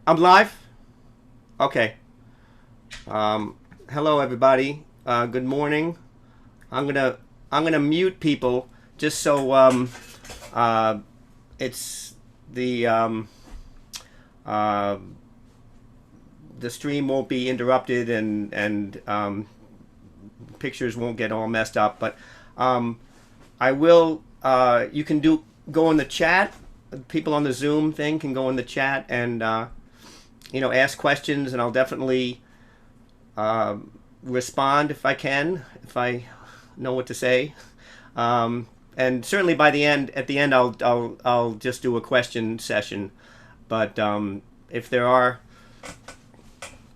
I'm live? Okay. Hello everybody. Good morning. I'm gonna I'm gonna mute people just so it's uh, the stream won't be interrupted and pictures won't get all messed up. But I will. You can go in the chat. People on the Zoom thing can go in the chat and ask questions, and I'll definitely respond if I can, if I know what to say. And certainly at the end, I'll just do a question session. But if there are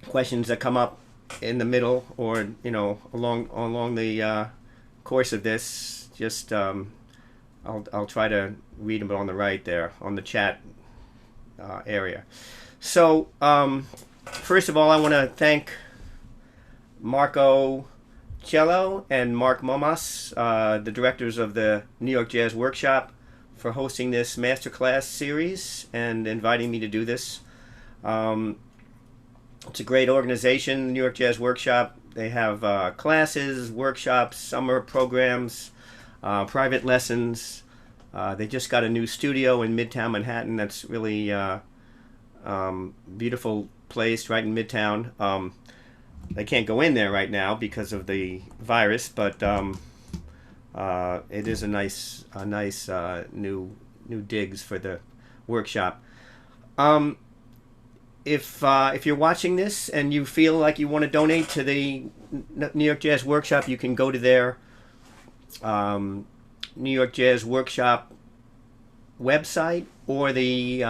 questions that come up in the middle or along the course of this, just I'll try to read them on the right there on the chat area. So first of all, I want to thank Marco Cello and Mark Momas, the directors of the New York Jazz Workshop, for hosting this Masterclass series and inviting me to do this. It's a great organization, the New York Jazz Workshop. They have classes, workshops, summer programs, private lessons. They just got a new studio in Midtown Manhattan. That's really beautiful place right in Midtown. They can't go in there right now because of the virus, but it is a nice new digs for the workshop. If you're watching this and you feel like you want to donate to the New York Jazz Workshop, you can go to their New York Jazz Workshop website or the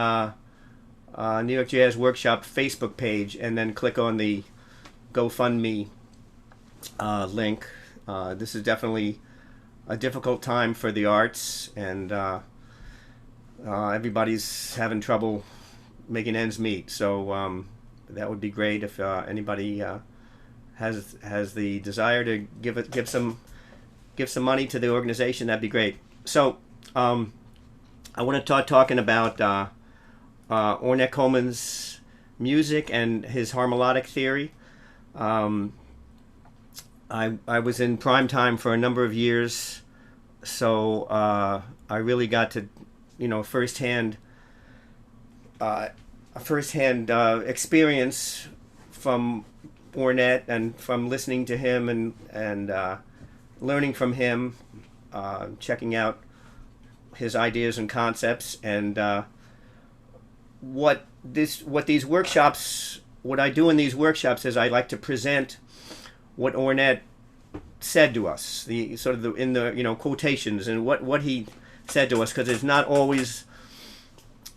New York Jazz Workshop Facebook page, and then click on the GoFundMe link. This is definitely a difficult time for the arts, and everybody's having trouble making ends meet. So that would be great if anybody has the desire to give some money to the organization. That'd be great. So I want to start talking about Ornette Coleman's music and his harmonic theory. I was in prime time for a number of years, so I really got to firsthand experience from Ornette and from listening to him and learning from him, checking out his ideas and concepts, and what I do in these workshops is I like to present what Ornette said to us, the sort of in the quotations and what he said to us, because it's not always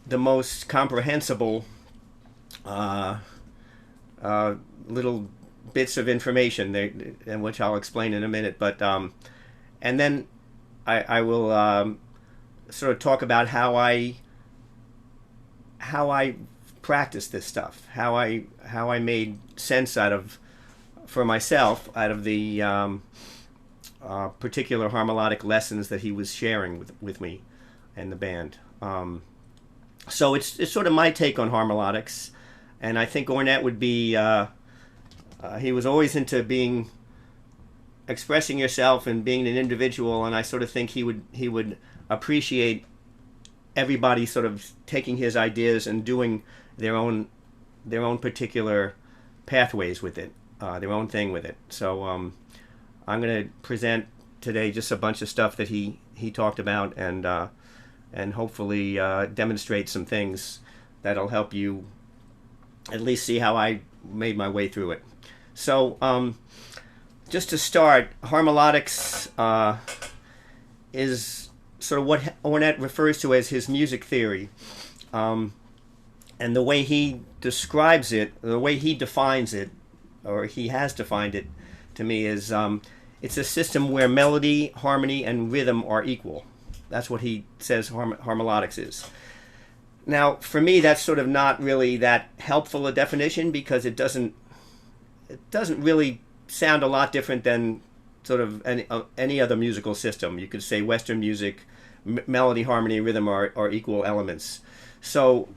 the most comprehensible little bits of information, and which I'll explain in a minute. But and then I will sort of talk about how I practice this stuff, how I made sense for myself out of the particular harmonic lessons that he was sharing with me and the band. So it's sort of my take on harmonics, and I think Ornette would be he was always into expressing yourself and being an individual, and I sort of think he would appreciate everybody sort of taking his ideas and doing their own particular pathways with it, their own thing with it. So I'm going to present today just a bunch of stuff that he talked about, and hopefully demonstrate some things that'll help you at least see how I made my way through it. So just to start, harmonics is sort of what Ornette refers to as his music theory. And the way he describes it, the way he defines it, or he has defined it to me, is it's a system where melody, harmony, and rhythm are equal. That's what he says harmonics is. Now, for me, that's sort of not really that helpful a definition, because it doesn't really sound a lot different than sort of any other musical system. You could say Western music, melody, harmony, rhythm are equal elements. So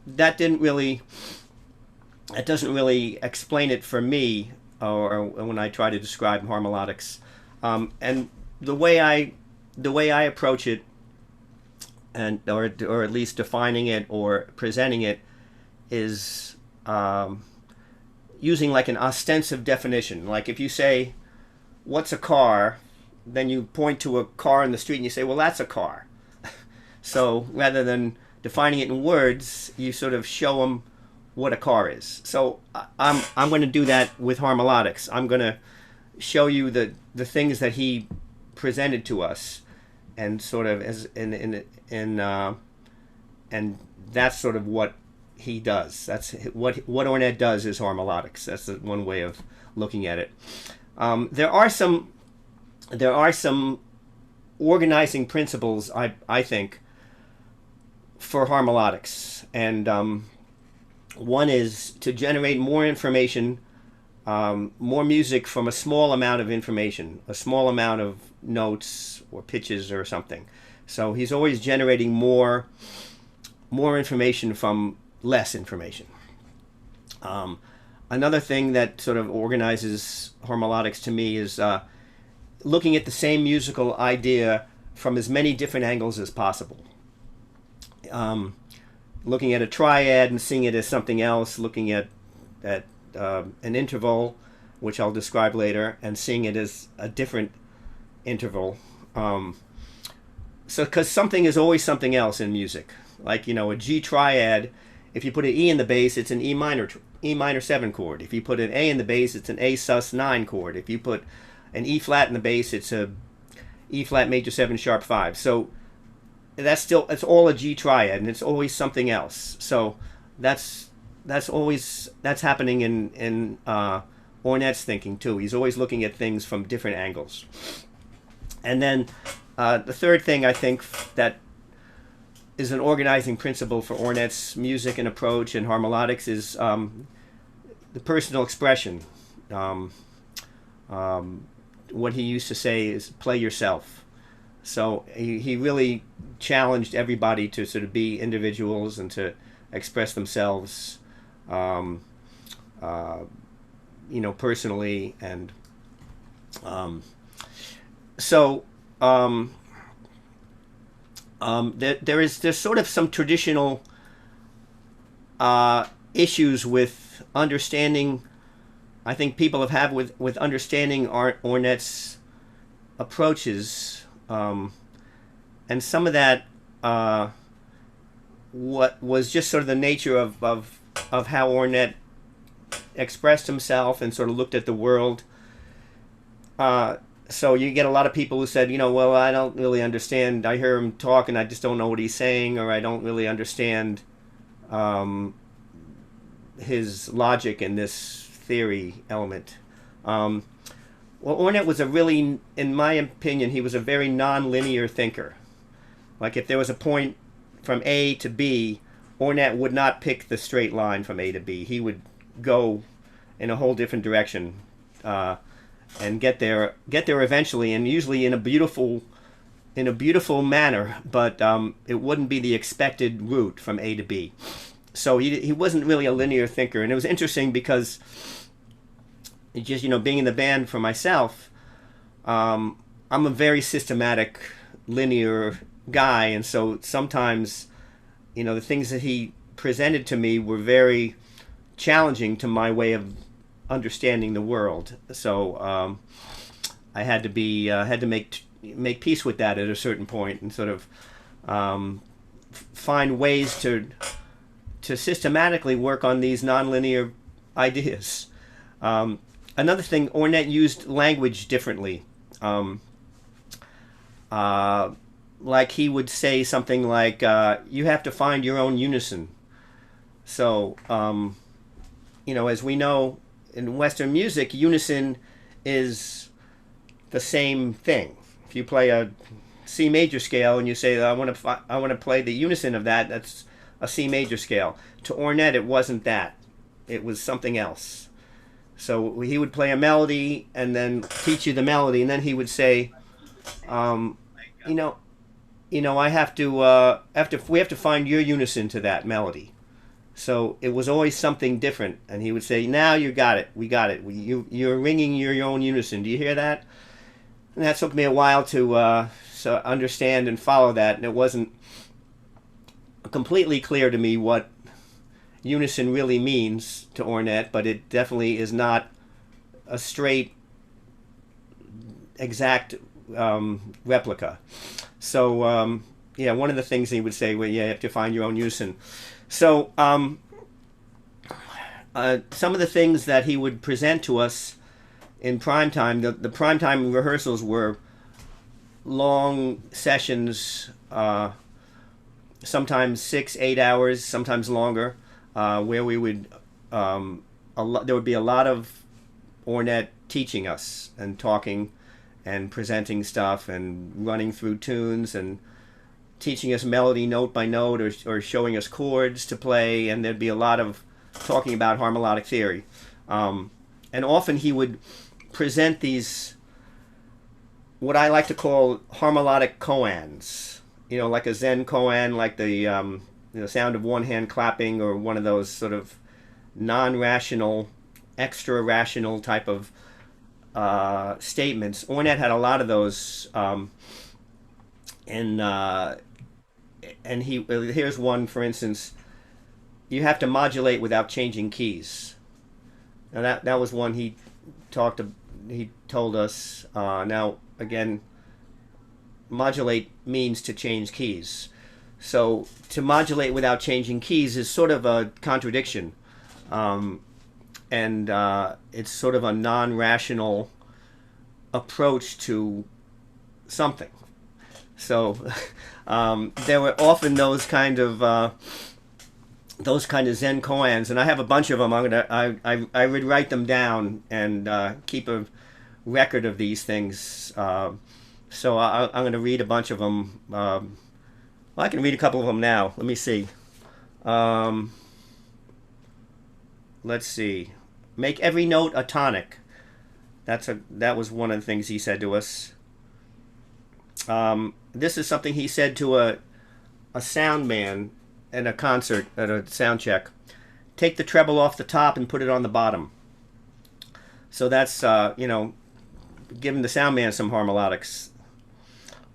that didn't really that doesn't really explain it for me, or when I try to describe harmonics. And the way I approach it, and or at least defining it or presenting it, is using like an ostensive definition. Like if you say, "What's a car?" then you point to a car in the street and you say, "Well, that's a car." So rather than defining it in words, you sort of show them what a car is. So I'm going to do that with harmonics. I'm going to show you the things that he presented to us, and sort of as and that's sort of what he does. That's what Ornette does is harmonics. That's one way of looking at it. There are some organizing principles, I think, for harmonics, and one is to generate more information, more music from a small amount of information, a small amount of notes or pitches or something. So he's always generating more information from less information. Another thing that sort of organizes harmonics to me is looking at the same musical idea from as many different angles as possible. Looking at a triad and seeing it as something else, looking at an interval, which I'll describe later, and seeing it as a different interval. So, because something is always something else in music. Like, a G triad, if you put an E in the bass, it's an E minor 7 chord. If you put an A in the bass, it's an A sus 9 chord. If you put an E flat in the bass, it's a E flat major 7 sharp 5. So it's all a G triad, and it's always something else. So that's happening in Ornette's thinking too. He's always looking at things from different angles. And then the third thing I think that is an organizing principle for Ornette's music and approach and harmonics is the personal expression. What he used to say is play yourself. So he really challenged everybody to sort of be individuals and to express themselves, personally. And there's sort of some traditional issues with understanding. I think people have had with understanding Ornette's approaches, and some of that what was just sort of the nature of how Ornette expressed himself and sort of looked at the world. So you get a lot of people who said, well, I don't really understand. I hear him talk and I just don't know what he's saying, or I don't really understand his logic in this theory element. Well, Ornette was in my opinion, he was a very non-linear thinker. Like if there was a point from A to B, Ornette would not pick the straight line from A to B. He would go in a whole different direction and get there eventually, and usually in a beautiful manner. But it wouldn't be the expected route from A to B. So he wasn't really a linear thinker, and it was interesting because just being in the band for myself, I'm a very systematic, linear guy, and so sometimes the things that he presented to me were very challenging to my way of understanding the world. So I had to make peace with that at a certain point, and sort of find ways to systematically work on these nonlinear ideas. Another thing, Ornette used language differently. Like he would say something like, you have to find your own unison. So, as we know in Western music, unison is the same thing. If you play a C major scale and you say, I want to play the unison of that, that's a C major scale. To Ornette, it wasn't that. It was something else. So he would play a melody and then teach you the melody, and then he would say, we have to find your unison to that melody. So it was always something different, and he would say, "Now you got it. We got it. You're ringing your own unison. Do you hear that?" And that took me a while to so understand and follow that, and it wasn't completely clear to me what unison really means to Ornette, but it definitely is not a straight, exact replica. So yeah, one of the things he would say, well, yeah, you have to find your own unison. So some of the things that he would present to us in prime time, the prime time rehearsals were long sessions, sometimes 6-8 hours, sometimes longer, where we would there would be a lot of Ornette teaching us and talking and presenting stuff and running through tunes and teaching us melody note by note, or showing us chords to play, and there'd be a lot of talking about harmonic theory. And often he would present these, what I like to call harmonic koans, like a Zen koan, like the sound of one hand clapping, or one of those sort of non-rational, extra-rational type of statements. Ornette had a lot of those, and here's one, for instance: you have to modulate without changing keys. Now that was one he told us. Now again, modulate means to change keys. So to modulate without changing keys is sort of a contradiction, and it's sort of a non-rational approach to something. So there were often those kind of Zen koans, and I have a bunch of them. I would write them down and keep a record of these things. So I'm going to read a bunch of them. Well, I can read a couple of them now. Let me see. Let's see. Make every note a tonic. That was one of the things he said to us. This is something he said to a sound man at a concert, at a sound check. Take the treble off the top and put it on the bottom. So that's giving the sound man some harmonics.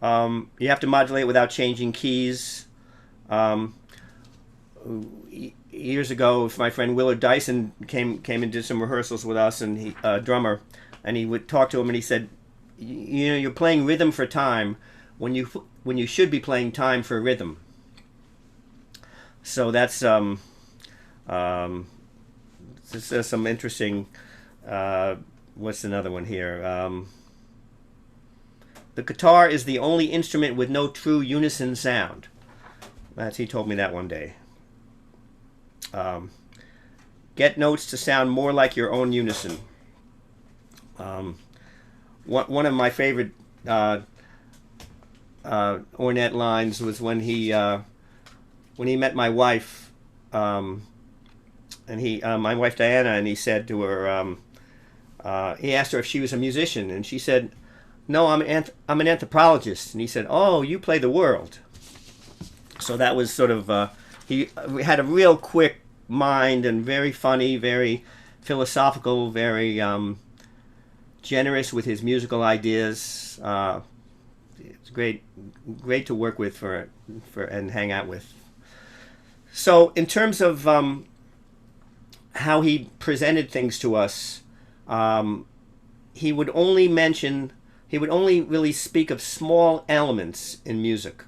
You have to modulate without changing keys. Years ago, my friend Willard Dyson came and did some rehearsals with us, and he drummer, and he would talk to him, and he said, you're playing rhythm for time when you should be playing time for rhythm. So that's this is some interesting. What's another one here? The guitar is the only instrument with no true unison sound. He told me that one day. Get notes to sound more like your own unison. One of my favorite Ornette lines was when he met my wife, and my wife Diana, and he said to her, he asked her if she was a musician, and she said, "No, I'm an anthropologist." And he said, "Oh, you play the world." So that was sort of he had a real quick mind, and very funny, very philosophical, very generous with his musical ideas. It's great to work with for and hang out with. So in terms of how he presented things to us, he would only really speak of small elements in music: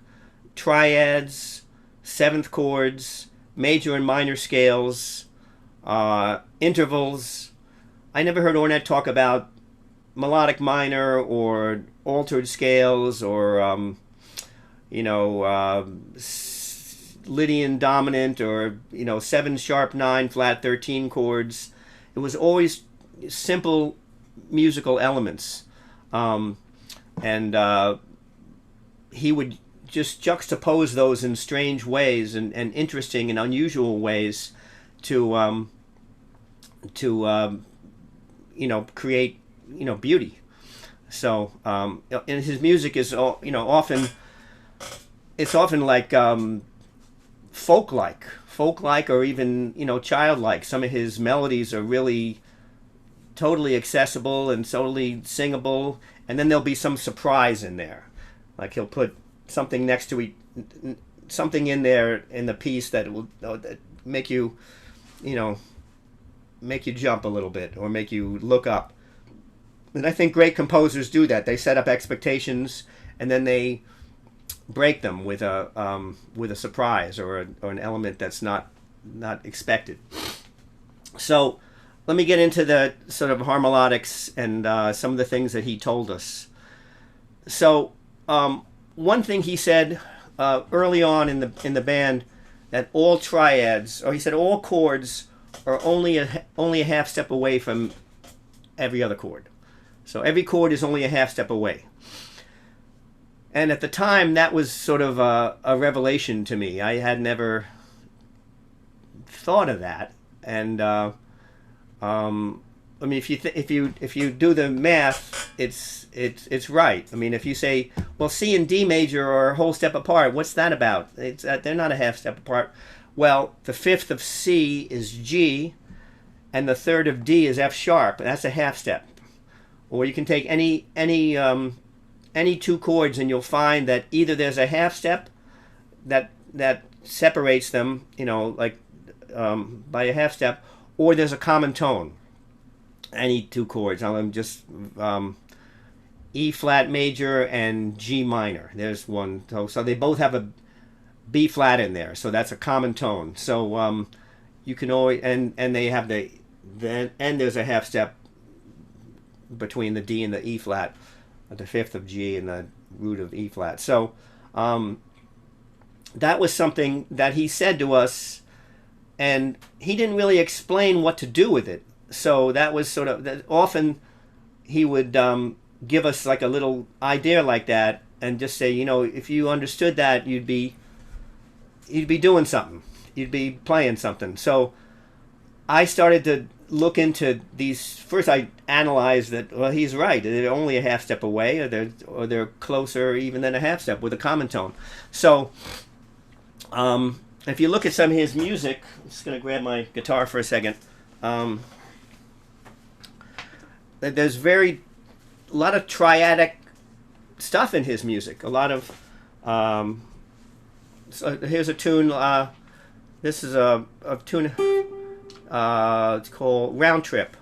triads, seventh chords, major and minor scales, intervals. I never heard Ornette talk about melodic minor or altered scales, or Lydian dominant, or 7 sharp 9 flat 13 chords. It was always simple musical elements, and he would just juxtapose those in strange ways and interesting and unusual ways to create beauty. So and his music is often like folk-like, folk-like or even, childlike. Some of his melodies are really totally accessible and totally singable, and then there'll be some surprise in there. Like he'll put something next to something in there in the piece that will make you, make you jump a little bit or make you look up. And I think great composers do that. They set up expectations and then they break them with a surprise or an element that's not expected. So let me get into the sort of harmonics and some of the things that he told us. So one thing he said early on in the band, that all triads, or he said all chords are only a half step away from every other chord. So every chord is only a half step away. And at the time, that was sort of a revelation to me. I had never thought of that. And I mean, if you do the math, it's right. I mean, if you say, well, C and D major are a whole step apart, what's that about? They're not a half step apart. Well, the fifth of C is G, and the third of D is F sharp. That's a half step. Or you can take any two chords, and you'll find that either there's a half step that separates them, like by a half step, or there's a common tone. Any two chords. I'm just E flat major and G minor. There's one. So they both have a B flat in there. So that's a common tone. So you can always and they have and there's a half step between the D and the E flat, the fifth of G and the root of E flat. So that was something that he said to us, and he didn't really explain what to do with it. So that was sort of that. Often he would give us like a little idea like that, and just say, if you understood that, you'd be doing something, you'd be playing something. So I started to look into these. First, I analyzed that. Well, he's right. They're only a half step away, or they're closer even than a half step with a common tone. So if you look at some of his music, I'm just going to grab my guitar for a second. There's a lot of triadic stuff in his music. A lot of so here's a tune. This is a tune. It's called Round Trip.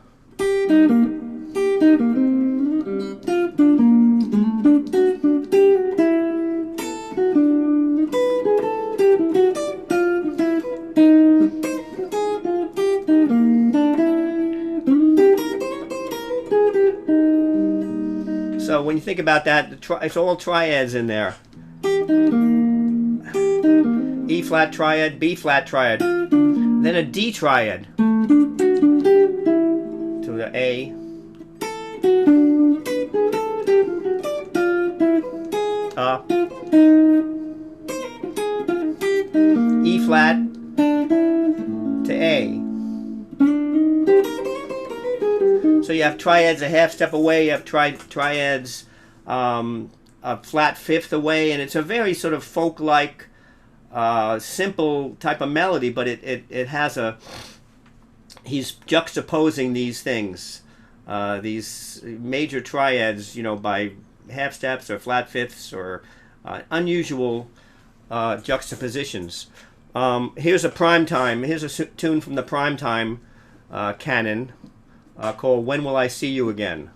So when you think about that, it's all triads in there. E flat triad, B flat triad, then a D triad to the A, E flat to A. So you have triads a half step away, you have triads a flat fifth away, and it's a very sort of folk-like, simple type of melody, but it has he's juxtaposing these things, these major triads, by half steps or flat fifths or unusual juxtapositions. Here's a primetime. Here's a tune from the primetime canon called "When Will I See You Again."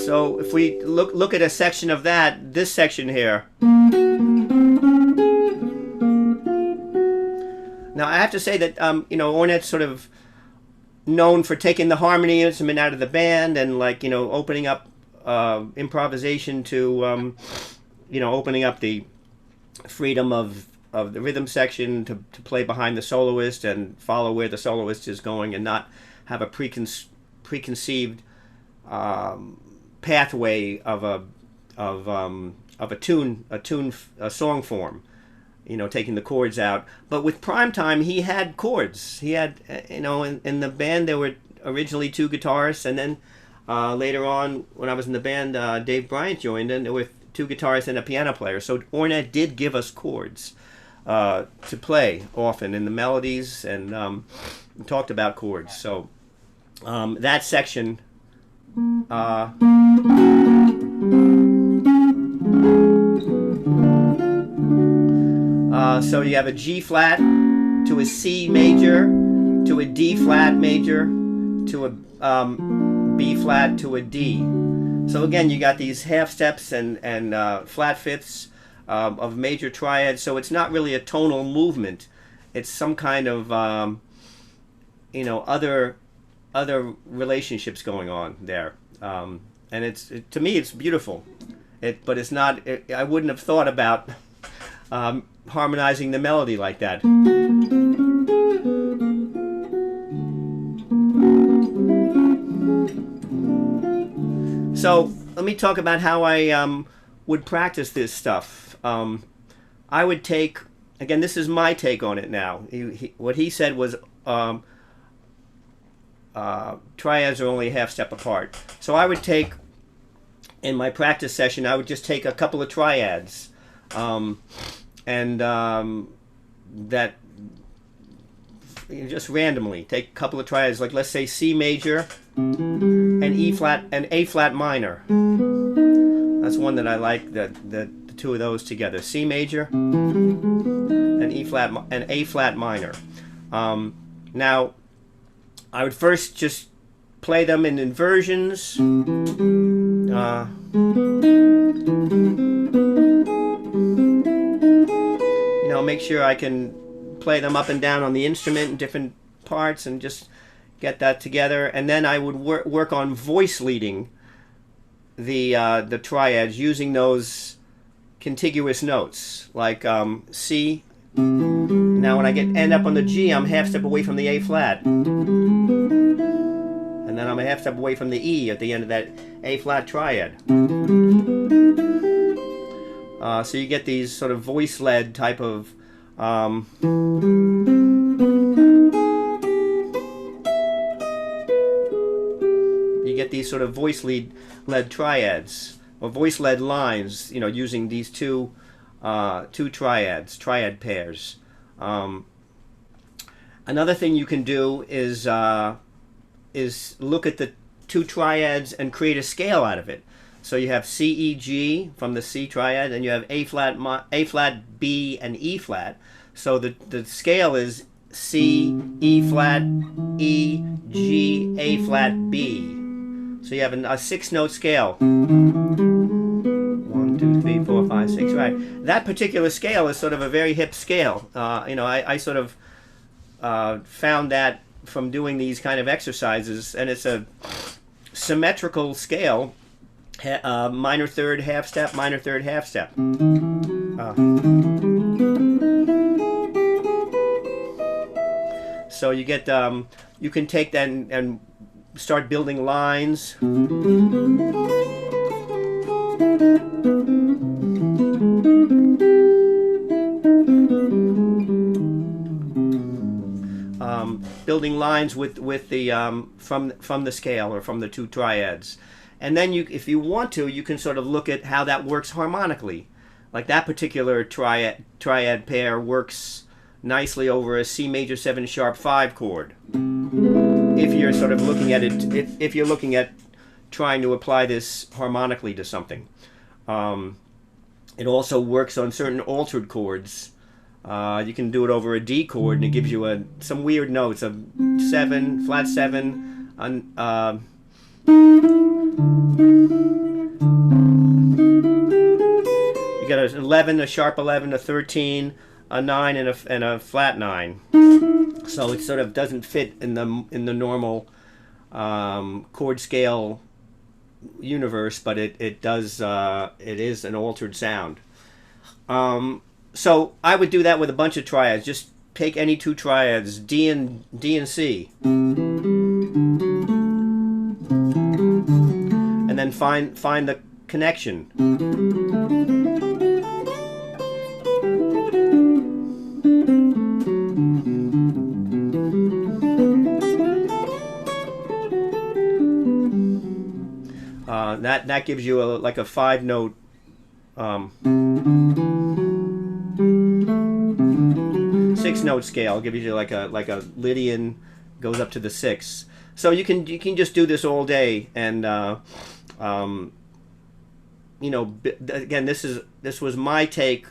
So if we look at a section of that, this section here. Now I have to say that Ornette's sort of known for taking the harmony instrument out of the band and opening up improvisation to opening up the freedom of the rhythm section to play behind the soloist and follow where the soloist is going and not have a preconceived pathway of a song form, taking the chords out. But with Primetime, he had chords. He had, in the band there were originally 2 guitarists, and then later on when I was in the band, Dave Bryant joined, and there were 2 guitarists and a piano player. So Ornette did give us chords to play often in the melodies, and talked about chords. So that section. So you have a G flat to a C major to a D flat major to a B flat to a D. So again, you got these half steps and flat fifths of major triads. So it's not really a tonal movement. It's some kind of other relationships going on there, and to me it's beautiful. But it's not. I wouldn't have thought about harmonizing the melody like that. So let me talk about how I would practice this stuff. I would take, again, this is my take on it now. What he said was triads are only a half step apart. So I would take, in my practice session, I would just take a couple of triads, that just randomly take a couple of triads, like let's say C major and E flat and A flat minor. That's one that I like, the 2 of those together, C major and E flat and A flat minor. Now I would first just play them in inversions. Make sure I can play them up and down on the instrument in different parts and just get that together. And then I would work on voice leading the triads using those contiguous notes, like C. Now when I end up on the G, I'm half step away from the A flat. And then I'm a half step away from the E at the end of that A flat triad. So you get these sort of voice-led type of voice-led triads or voice-led lines. Using these two triad pairs. Another thing you can do is look at the 2 triads and create a scale out of it. So you have C, E, G from the C triad, and you have A flat, B, and E flat. So the scale is C, E flat, E, G, A flat, B. So you have a 6-note scale. 1, 2, 3, 4, 5, 6. Right. That particular scale is sort of a very hip scale. I sort of found that from doing these kind of exercises, and it's a symmetrical scale. Minor third half step, minor third half step. So you get you can take that and start building lines. Building lines with the from the scale or from the 2 triads. And then if you want to, you can sort of look at how that works harmonically. Like that particular triad pair works nicely over a C major 7 sharp 5 chord. If you're sort of looking at it, if you're looking at trying to apply this harmonically to something. It also works on certain altered chords. You can do it over a D chord, and it gives you some weird notes of 7, flat 7, 11, a sharp 11, a 13, a 9, and a flat 9. So it sort of doesn't fit in the normal chord scale universe, but it does. It is an altered sound. So I would do that with a bunch of triads. Just take any two triads, D and C, and then find the connection. That gives you like a 5-note. 6-note scale. Give you like a Lydian, goes up to the 6. So you can just do this all day, and again, this was my take,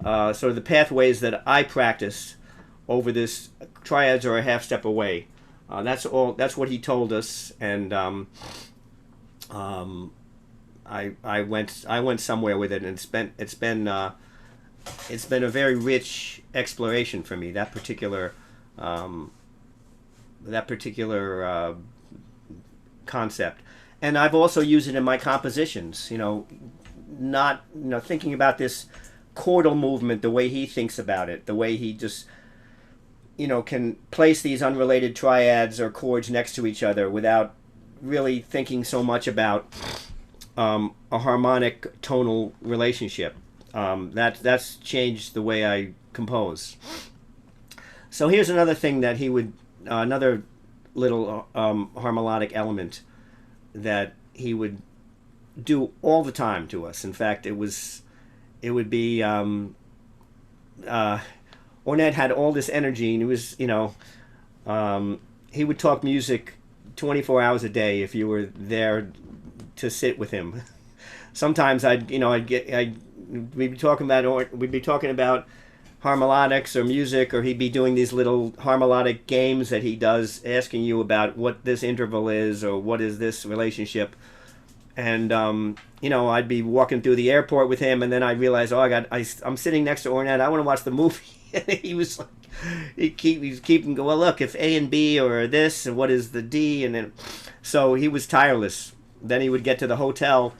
sort of the pathways that I practiced over this. Triads are a half step away. That's what he told us, and I went somewhere with it, and it's been a very rich exploration for me, that particular concept. And I've also used it in my compositions, not thinking about this chordal movement the way he thinks about it, the way he just can place these unrelated triads or chords next to each other without really thinking so much about a harmonic tonal relationship. That's changed the way I compose. So here's another thing that he would, another little harmonic element that he would do all the time to us. In fact, it would be Ornette had all this energy, and he was he would talk music 24 hours a day if you were there to sit with him. Sometimes we'd be talking about harmonics or music, or he'd be doing these little harmonic games that he does, asking you about what this interval is or what is this relationship. And I'd be walking through the airport with him, and then I realized, I'm sitting next to Ornette. I want to watch the movie. And he was like, he's keeping going. Well, look, if A and B or this, and what is the D, and then so he was tireless. Then he would get to the hotel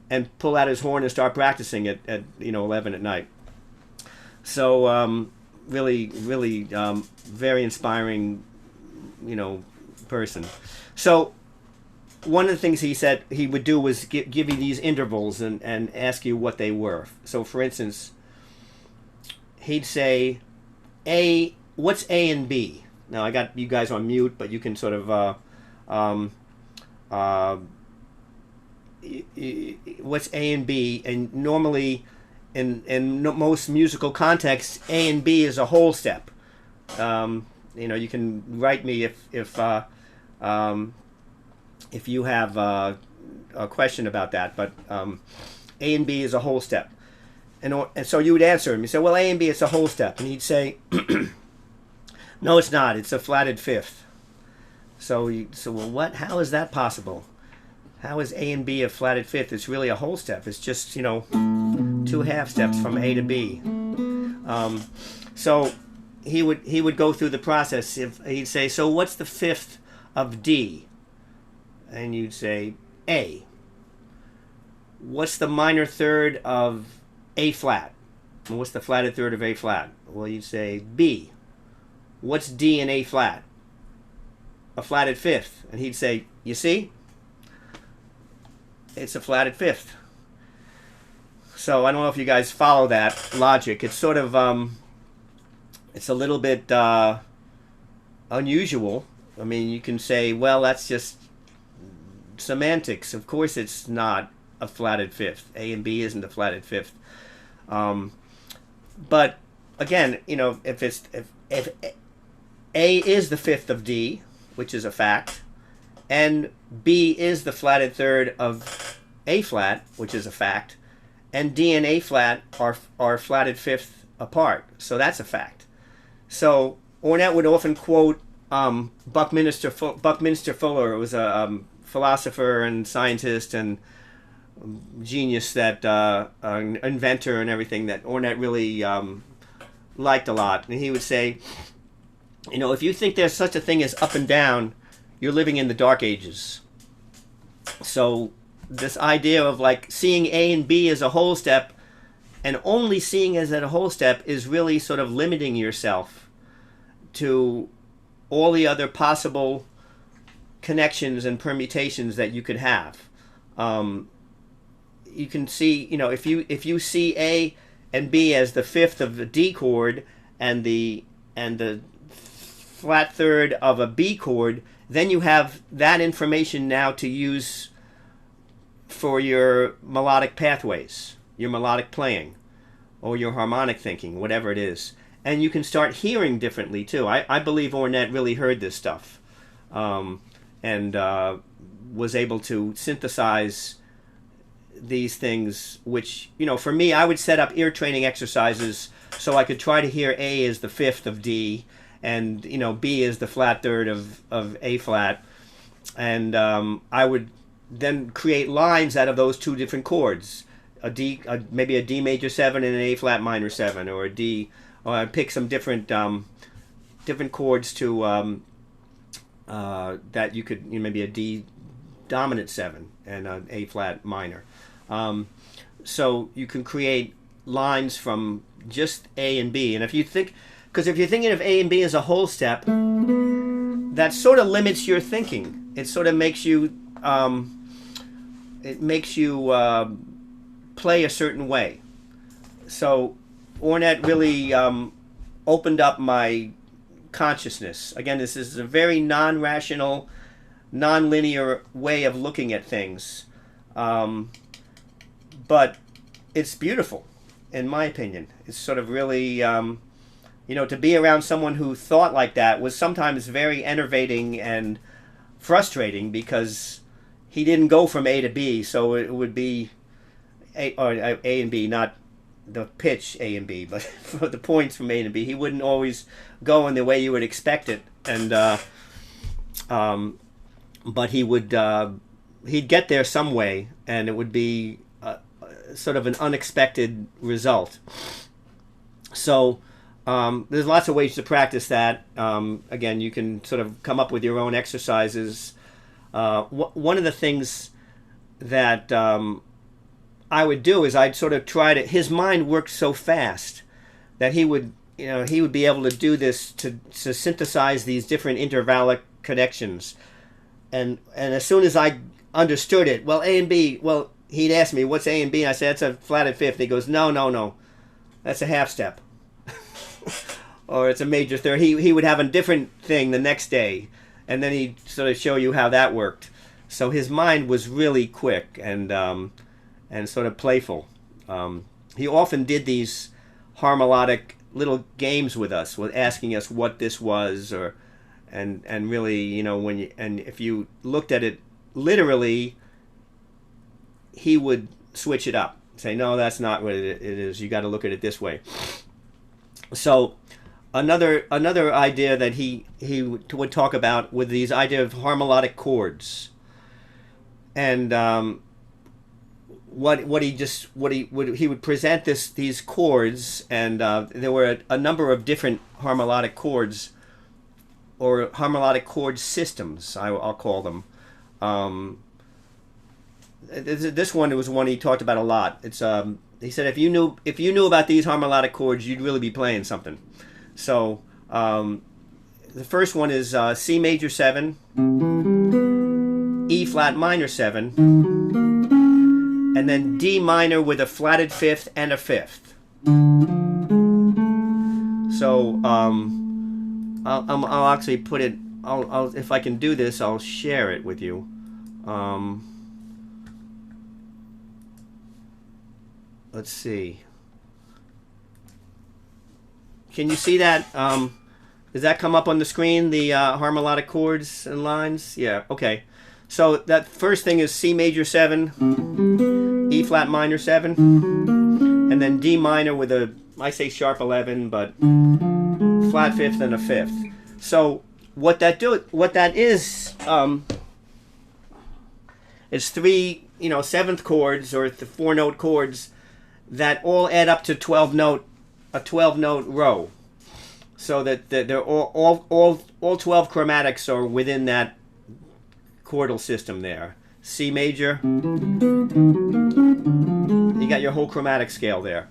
and pull out his horn and start practicing at 11 at night. So really very inspiring, person. So one of the things he said he would do was give you these intervals and ask you what they were. So for instance, he'd say, what's A and B? Now I got you guys on mute, but you can sort of what's A and B? And normally in most musical contexts, A and B is a whole step. You can write me if you have a question about that, but A and B is a whole step. And so you would answer him. You say, well, A and B, it's a whole step. And he'd say, no, it's not. It's a flatted fifth. So well, what? How is that possible? How is A and B a flatted fifth? It's really a whole step. It's just, 2 half steps from A to B. So he would go through the process. He'd say, so what's the fifth of D? And you'd say, A. What's the minor third of A flat? And what's the flatted third of A flat? Well, you'd say B. What's D in A flat? A flatted fifth. And he'd say, you see? It's a flatted fifth. So I don't know if you guys follow that logic. It's sort of, it's a little bit unusual. I mean, you can say, well, that's just semantics. Of course it's not a flatted fifth. A and B isn't a flatted fifth. But again, if A is the fifth of D, which is a fact, and B is the flatted third of A flat, which is a fact, and D and A flat are flatted fifth apart, so that's a fact. So Ornette would often quote Buckminster Fuller. It was a philosopher and scientist and genius, that an inventor and everything, that Ornette really liked a lot. And he would say, you know, if you think there's such a thing as up and down, you're living in the dark ages. So this idea of like seeing A and B as a whole step, and only seeing as a whole step, is really sort of limiting yourself to all the other possible connections and permutations that you could have. You can see, you know, if you see A and B as the fifth of the D chord and the flat third of a B chord, then you have that information now to use for your melodic pathways, your melodic playing, or your harmonic thinking, whatever it is. And you can start hearing differently too. I believe Ornette really heard this stuff, and was able to synthesize these things, which, you know, for me, I would set up ear training exercises so I could try to hear A as the fifth of D, and, you know, B is the flat third of A flat, and I would then create lines out of those two different chords, maybe a D major 7 and an A flat minor 7, or a D, or I'd pick some different chords to that you could, you know, maybe a D dominant 7 and an A flat minor. So you can create lines from just A and B, and if you think, because if you're thinking of A and B as a whole step, that sort of limits your thinking. It sort of makes you play a certain way. So Ornette really opened up my consciousness. Again, this is a very non-rational, non-linear way of looking at things, but it's beautiful, in my opinion. It's sort of really, you know, to be around someone who thought like that was sometimes very enervating and frustrating, because he didn't go from A to B, so it would be A and B, not the pitch A and B, but for the points from A to B. He wouldn't always go in the way you would expect it, and but he would he'd get there some way, and it would be sort of an unexpected result. So there's lots of ways to practice that. Again, you can sort of come up with your own exercises. One of the things that I would do is I'd sort of try to, his mind worked so fast that he would, you know, he would be able to do this to synthesize these different intervallic connections. And as soon as I understood it, well, A and B, well, he'd ask me, what's A and B? And I said, that's a flatted fifth. He goes, no, that's a half step. Or it's a major third. He would have a different thing the next day, and then he'd sort of show you how that worked. So his mind was really quick and sort of playful. He often did these harmonic little games with us, with asking us what this was, or and really, you know, if you looked at it literally, he would switch it up, say, no, that's not what it is. You got to look at it this way. So another idea that he would talk about with these idea of harmonic chords, and he would present these chords, and there were a number of different harmonic chords, or harmonic chord systems, I'll call them. This one was one he talked about a lot. It's he said if you knew about these harmonic chords, you'd really be playing something. So the first one is C major 7, E flat minor 7, and then D minor with a flatted fifth and a fifth. So I'll actually put it. I'll if I can do this, I'll share it with you. Let's see. Can you see that? Does that come up on the screen, the harmonic chords and lines? Yeah, okay. So that first thing is C major 7, E flat minor 7, and then D minor with I say sharp 11, but flat fifth and a fifth. So what that is, it's three, seventh chords or four-note chords that all add up to a 12-note row. So that they're all 12 chromatics are within that chordal system there. C major, you got your whole chromatic scale there.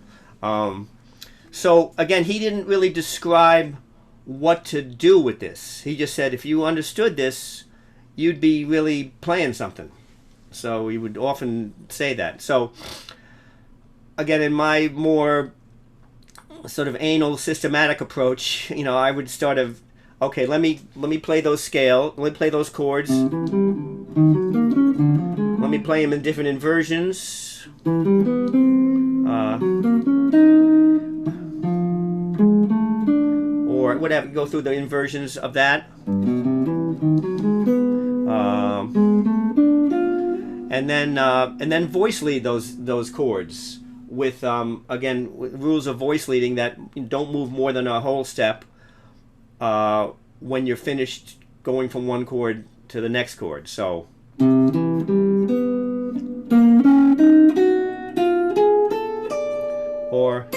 So again, he didn't really describe what to do with this. He just said if you understood this, you'd be really playing something. So he would often say that. So again, in my more sort of anal systematic approach, I would start of, okay, let me play those let me play those chords. Let me play them in different inversions. Or whatever, go through the inversions of that. And then voice lead those chords with again rules of voice leading that don't move more than a whole step when you're finished going from one chord to the next chord. So or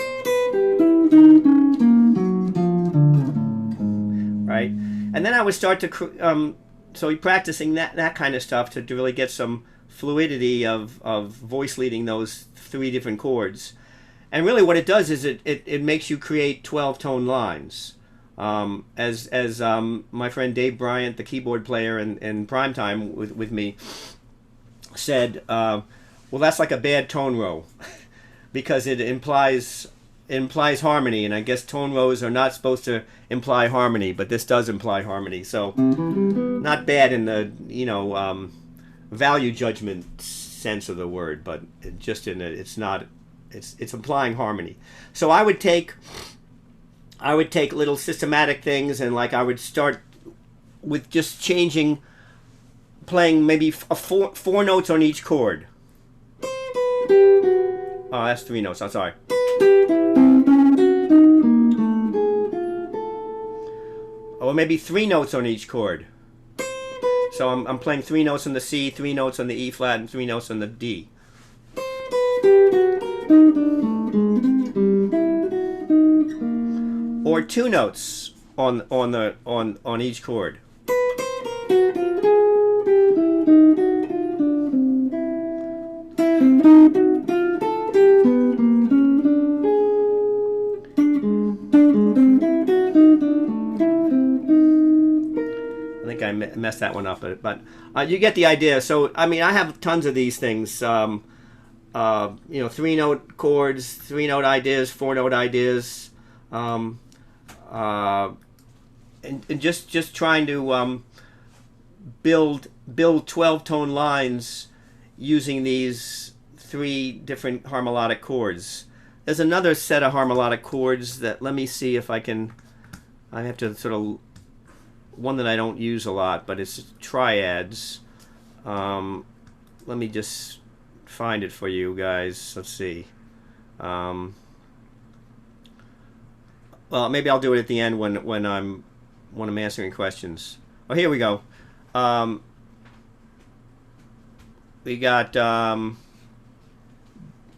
right, and then I would start to so practicing that kind of stuff to really get some fluidity of voice leading those three different chords. And really what it does is it makes you create 12-tone lines. As my friend Dave Bryant, the keyboard player in Primetime with me, said, well, that's like a bad tone row because it implies harmony, and I guess tone rows are not supposed to imply harmony, but this does imply harmony. So not bad in the value judgment sense of the word, but just in it's implying harmony. So I would take little systematic things, and like I would start with just playing maybe four notes on each chord. Oh, that's 3 notes. I'm sorry. Or maybe 3 notes on each chord. So I'm playing 3 notes on the C, 3 notes on the E flat, and 3 notes on the D. Or 2 notes on each chord. I messed that one up, but you get the idea. So I mean, I have tons of these things. 3-note chords, 3-note ideas, 4-note ideas, and just trying to build 12-tone lines using these 3 different harmonic chords. There's another set of harmonic chords that, let me see if I have to sort of, one that I don't use a lot, but it's triads. Let me just find it for you guys. Let's see. Well, maybe I'll do it at the end when I'm answering questions. Oh, here we go. We got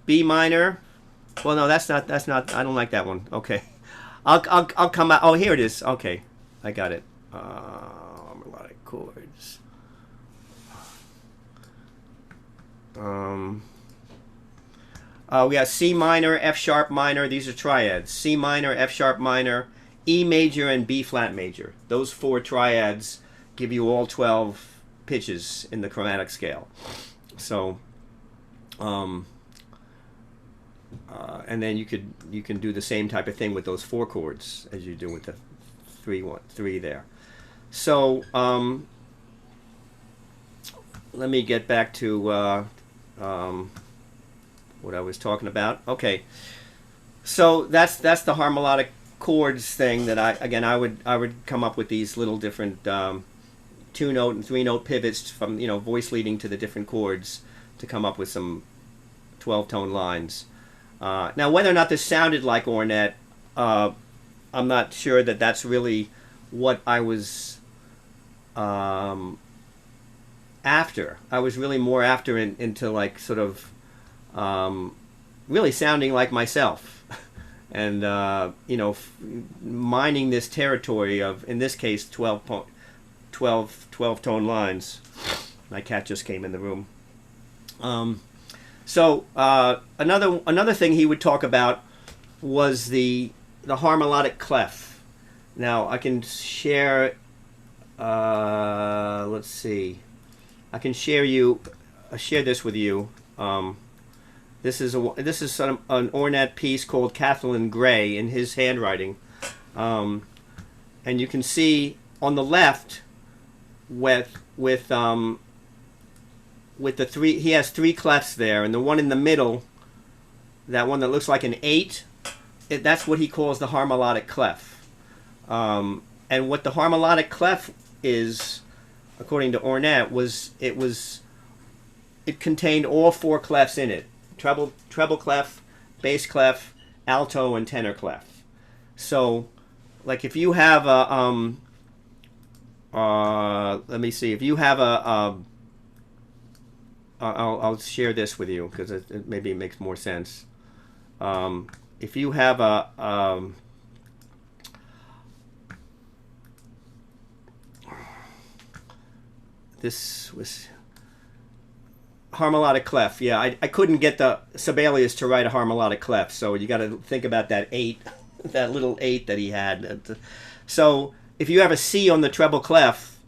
B minor. Well, no, that's not. I don't like that one. Okay, I'll come out. Oh, here it is. Okay, I got it. Melodic chords. We got C minor, F sharp minor. These are triads. C minor, F sharp minor, E major, and B flat major. Those 4 triads give you all 12 pitches in the chromatic scale. So, and then you can do the same type of thing with those 4 chords as you do with the 3 there. So let me get back to what I was talking about. Okay, so that's the harmonic chords thing that I would come up with these little different 2-note and 3-note pivots from voice leading to the different chords to come up with some 12-tone lines. Now, whether or not this sounded like Ornette, I'm not sure that that's really what I was after. I was really more after into like sort of really sounding like myself, and mining this territory of, in this case, 12 tone lines. My cat just came in the room. So another thing he would talk about was the harmonic clef. Now I can share. Let's see. I can share this with you. This is sort of an Ornette piece called Kathleen Gray in his handwriting, and you can see on the left with the three. He has three clefs there, and the one in the middle, that one that looks like an 8, that's what he calls the harmonic clef. And what the harmonic clef is, according to Ornette, it contained all 4 clefs in it: treble clef, bass clef, alto, and tenor clef. So, like if you have a let me see, if you have I'll share this with you because maybe it makes more sense. If you have this was harmonic clef. Yeah, I couldn't get the Sibelius to write a harmonic clef, so you got to think about that 8, that little 8 that he had. So if you have a C on the treble clef,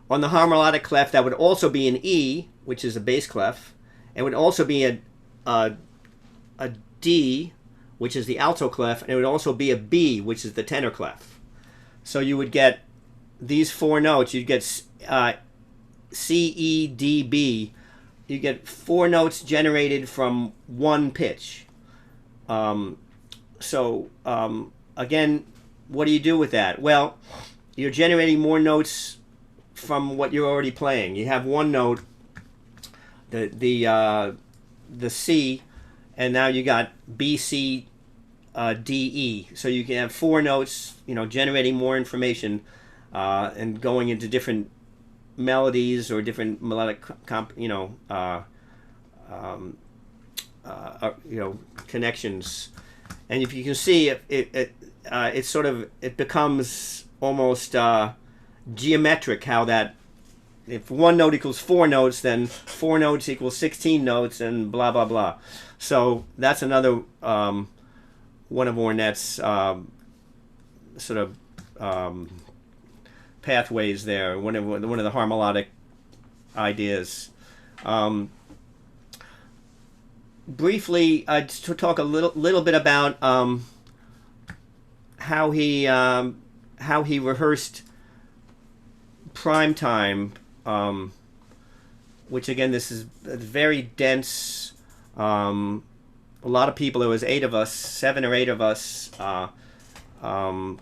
on the harmonic clef, that would also be an E, which is a bass clef. It would also be a D, which is the alto clef, and it would also be a B, which is the tenor clef. So you would get these 4 notes. You'd get C, E, D, B. You get 4 notes generated from one pitch. Again, what do you do with that? Well, you're generating more notes from what you're already playing. You have one note, the C, and now you got B, C, D, E. So you can have 4 notes, generating more information and going into different melodies or different melodic connections. And if you can see it becomes almost geometric, how that if one note equals 4 notes, then 4 notes equals 16 notes, and blah blah blah. So that's another one of Ornette's pathways there. One of the harmonic ideas. Briefly, to talk a little bit about how he rehearsed prime time, which again, this is very dense. A lot of people. There was 8 of us, 7 or 8 of us,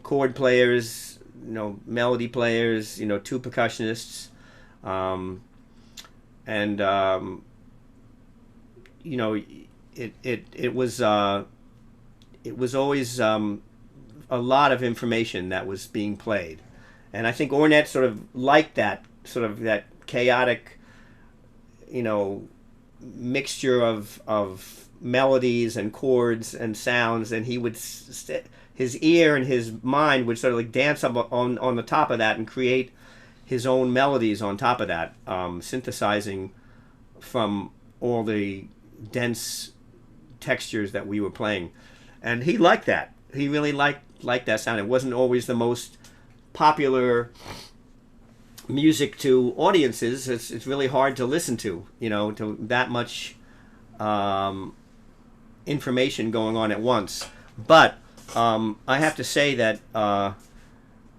chord players, melody players, 2 percussionists, and it was always a lot of information that was being played, and I think Ornette sort of liked that that chaotic, mixture of melodies and chords and sounds, and he would his ear and his mind would sort of like dance up on the top of that and create his own melodies on top of that, synthesizing from all the dense textures that we were playing. And he liked that. He really liked that sound. It wasn't always the most popular music to audiences. It's really hard to listen to, to that much information going on at once. But I have to say that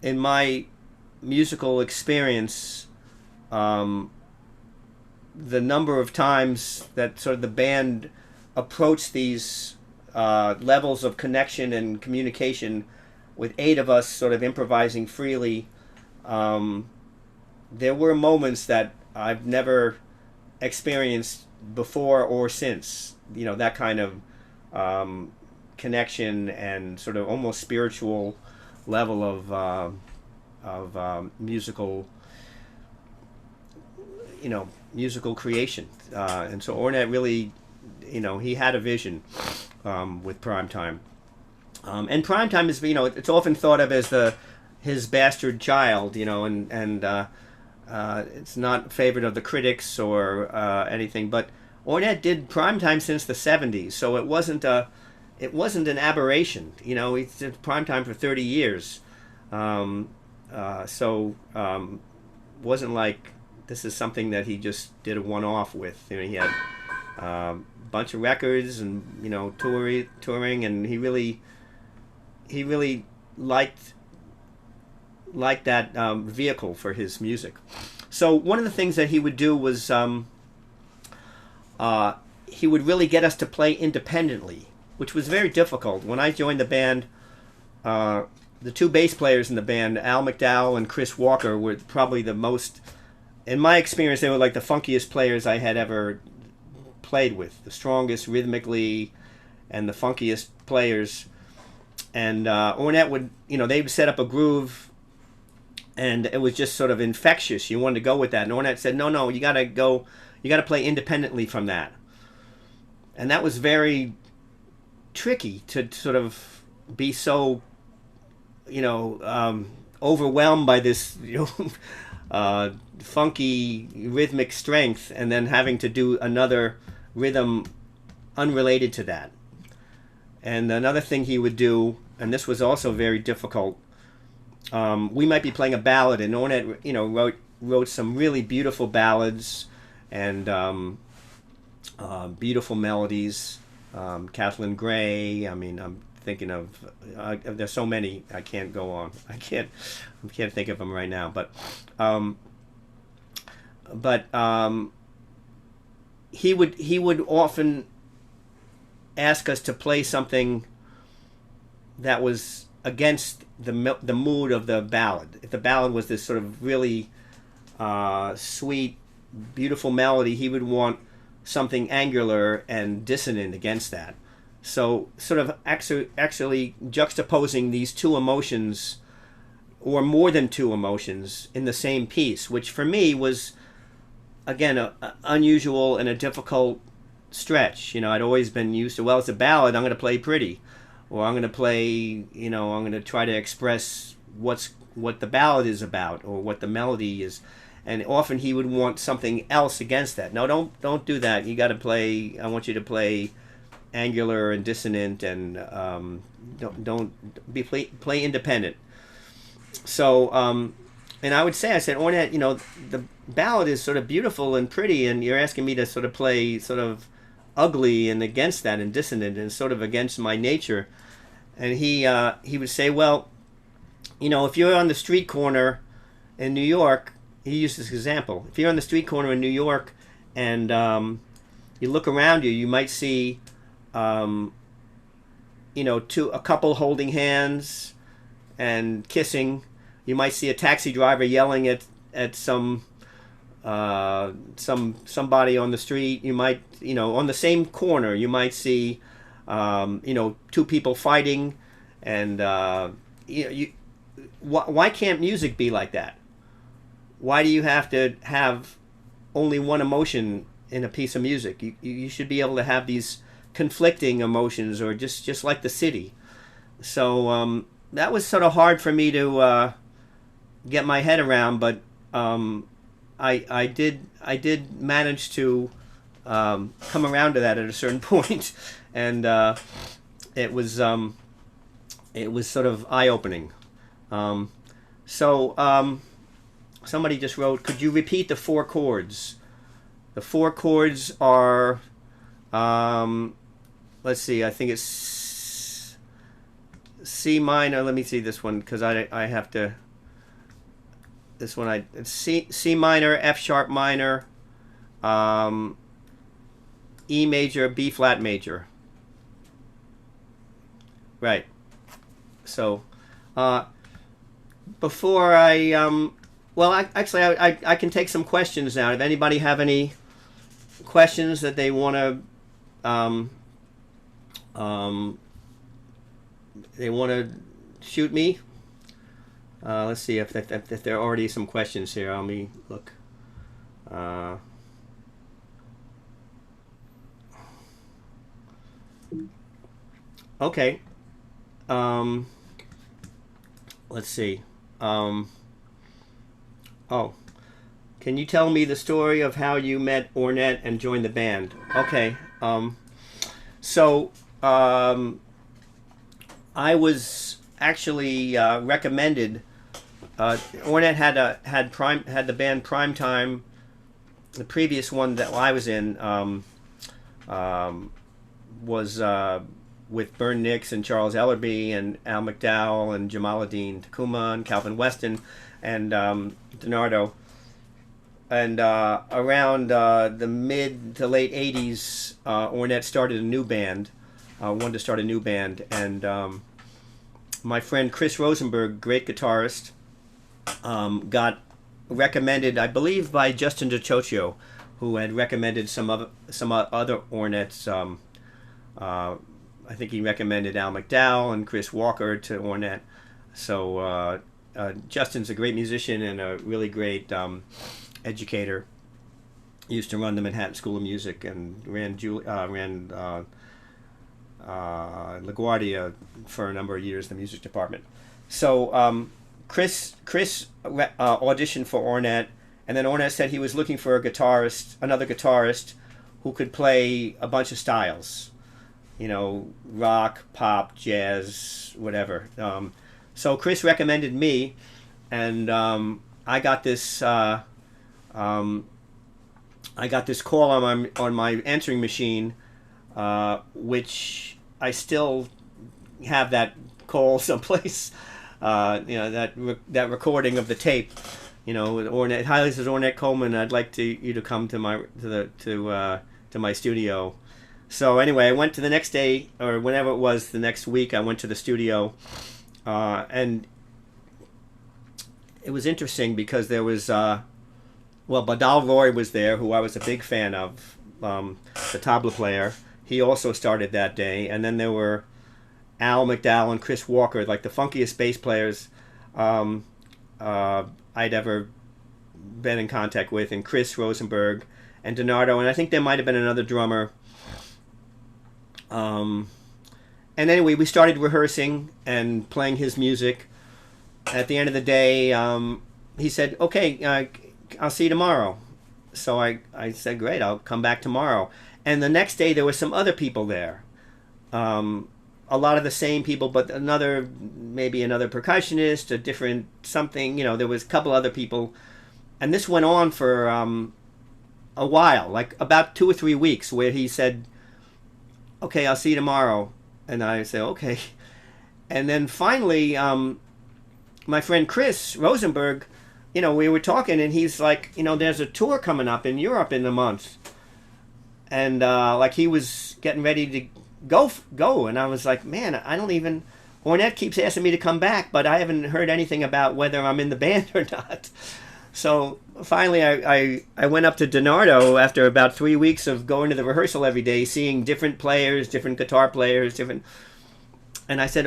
in my musical experience, the number of times that sort of the band approached these levels of connection and communication with 8 of us sort of improvising freely, there were moments that I've never experienced before or since. That kind of connection and sort of almost spiritual level of musical, musical creation. And so Ornette really, he had a vision with Primetime. And Primetime is, it's often thought of as his bastard child, and it's not favored of the critics or anything. But Ornette did Primetime since the '70s, so it wasn't an aberration. He did Primetime for 30 years. Wasn't like this is something that he just did a one-off with. He had a bunch of records and touring, and he really liked that vehicle for his music. So one of the things that he would do was he would really get us to play independently, which was very difficult. When I joined the band, the two bass players in the band, Al McDowell and Chris Walker, were probably the most, in my experience, they were like the funkiest players I had ever played with. The strongest rhythmically and the funkiest players. And Ornette would, they would set up a groove, and it was just sort of infectious. You wanted to go with that. And Ornette said, no, you got to play independently from that. And that was very tricky to sort of be so, overwhelmed by this, funky rhythmic strength, and then having to do another rhythm unrelated to that. And another thing he would do, and this was also very difficult, we might be playing a ballad, and Ornette, wrote some really beautiful ballads and beautiful melodies. Kathleen Gray. I'm thinking of. There's so many. I can't go on. I can't think of them right now. But he would often ask us to play something that was against the mood of the ballad. If the ballad was this sort of really sweet, beautiful melody, he would want something angular and dissonant against that. So sort of actually juxtaposing these two emotions, or more than two emotions, in the same piece, which for me was, again, a unusual and a difficult stretch. I'd always been used to, well, it's a ballad, I'm going to play pretty. Or I'm going to play, I'm going to try to express what the ballad is about, or what the melody is. And often he would want something else against that. No, don't do that. You got to play, I want you to play angular and dissonant, and play independent. So, and I said, Ornette, the ballad is sort of beautiful and pretty, and you're asking me to sort of play sort of ugly and against that and dissonant and sort of against my nature. And he would say, well, if you're on the street corner in New York, he used this example. If you're on the street corner in New York and you look around you, you might see, a couple holding hands and kissing. You might see a taxi driver yelling at somebody on the street. You might, on the same corner, you might see, two people fighting, and why can't music be like that? Why do you have to have only one emotion in a piece of music? You should be able to have these conflicting emotions, or just like the city. So that was sort of hard for me to get my head around, but I did manage to come around to that at a certain point, and it was sort of eye-opening. Somebody just wrote, could you repeat the four chords? The four chords are, let's see, I think it's C minor. Let me see this one, because I have to, this one, it's C minor, F sharp minor, E major, B flat major. Right. So, before I, I can take some questions now. If anybody have any questions that they want to, shoot me. Let's see if there are already some questions here. Let me look. Okay. Um, let's see. Um, oh, can you tell me the story of how you met Ornette and joined the band? Okay. So um, I was actually recommended. Ornette had the band Primetime. The previous one that I was in um, was with Bern Nix and Charles Ellerby and Al McDowell and Jamaluddin Takuma and Calvin Weston and DiNardo. And around the mid to late 80s, Ornette started a new band, wanted to start a new band. And my friend Chris Rosenberg, great guitarist, got recommended, I believe, by Justin DiCioccio, who had recommended some other Ornettes. I think he recommended Al McDowell and Chris Walker to Ornette. So Justin's a great musician and a really great educator. He used to run the Manhattan School of Music and ran LaGuardia for a number of years, the music department. So Chris auditioned for Ornette, and then Ornette said he was looking for another guitarist who could play a bunch of styles, rock, pop, jazz, whatever. So Chris recommended me, and I got this call on my answering machine, which I still have that call someplace. That recording of the tape. Ornette Hiley says, Ornette Coleman, I'd like you to come to my studio. So anyway, I went to the next day, or whenever it was the next week, I went to the studio, and it was interesting because there was Badal Roy was there, who I was a big fan of, the tabla player. He also started that day, and then there were Al McDowell and Chris Walker, like the funkiest bass players I'd ever been in contact with, and Chris Rosenberg and DiNardo, and I think there might have been another drummer. And anyway, we started rehearsing and playing his music. At the end of the day, he said, okay, I'll see you tomorrow. So I said, great, I'll come back tomorrow. And the next day there were some other people there. A lot of the same people, but maybe another percussionist, a different something, there was a couple other people. And this went on for a while, like about 2 or 3 weeks, where he said, okay, I'll see you tomorrow. And I said, okay. And then finally, my friend Chris Rosenberg, we were talking, and he's like, there's a tour coming up in Europe in a month. And like he was getting ready to go, and I was like, man, Ornette keeps asking me to come back, but I haven't heard anything about whether I'm in the band or not. So finally I went up to DiNardo after about 3 weeks of going to the rehearsal every day, seeing different players, different guitar players, and I said,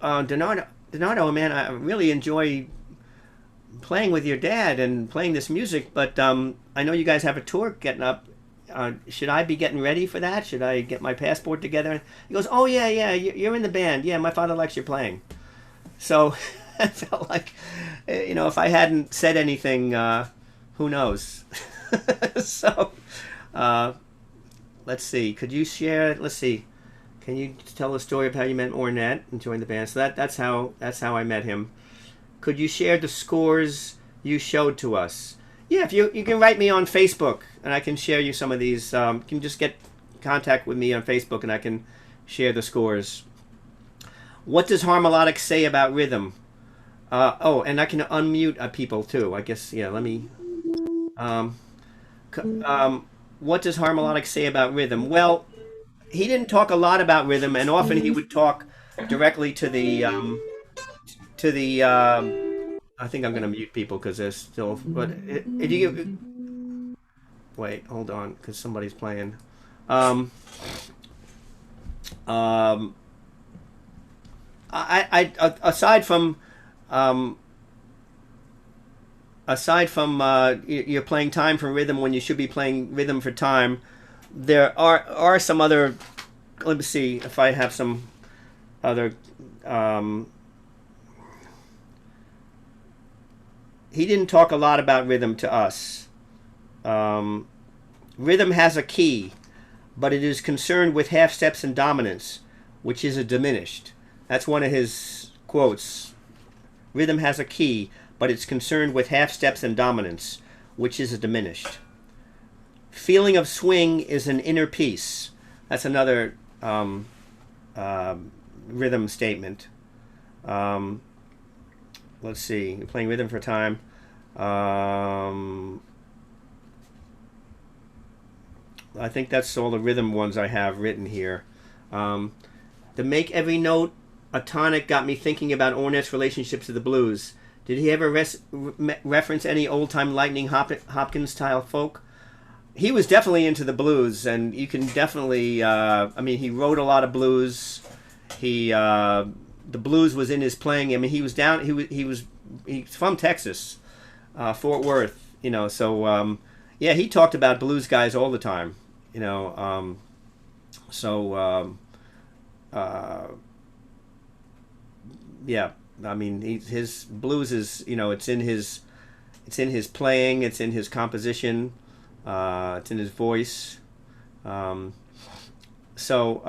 DiNardo, man, I really enjoy playing with your dad and playing this music, but I know you guys have a tour getting up. Should I be getting ready for that? Should I get my passport together? He goes, oh yeah, you're in the band. Yeah, my father likes your playing. So I felt like, if I hadn't said anything, who knows? So let's see. Could you share? Let's see. Can you tell the story of how you met Ornette and joined the band? So that's how I met him. Could you share the scores you showed to us? Yeah, if you can write me on Facebook, and I can share you some of these. You can just get contact with me on Facebook, and I can share the scores. What does harmonics say about rhythm? And I can unmute people too. I guess, yeah, let me... what does harmonics say about rhythm? Well, he didn't talk a lot about rhythm, and often he would talk directly to the... I think I'm going to mute people because there's still... But if you... Wait, hold on, because somebody's playing. Aside from you're playing time for rhythm when you should be playing rhythm for time, there are some other let me see if I have some other. Um, he didn't talk a lot about rhythm to us. Um, Rhythm has a key, but it is concerned with half steps and dominance, which is a diminished. That's one of his quotes. Rhythm has a key, but it's concerned with half steps and dominance, which is a diminished. Feeling of swing is an inner peace. That's another uh, rhythm statement. Um, let's see. You're playing rhythm for time. I think that's all the rhythm ones I have written here. Um, to make every note a tonic got me thinking about Ornette's relationship to the blues. Did he ever reference any old time Lightning Hopkins style folk? He was definitely into the blues, and you can definitely. I mean, he wrote a lot of blues. He the blues was in his playing. I mean, he was down. He's from Texas, Fort Worth. You know, so yeah, he talked about blues guys all the time. You know, so uh, yeah. I mean, his blues is, you know, it's in his playing, it's in his composition, it's in his voice. Um, so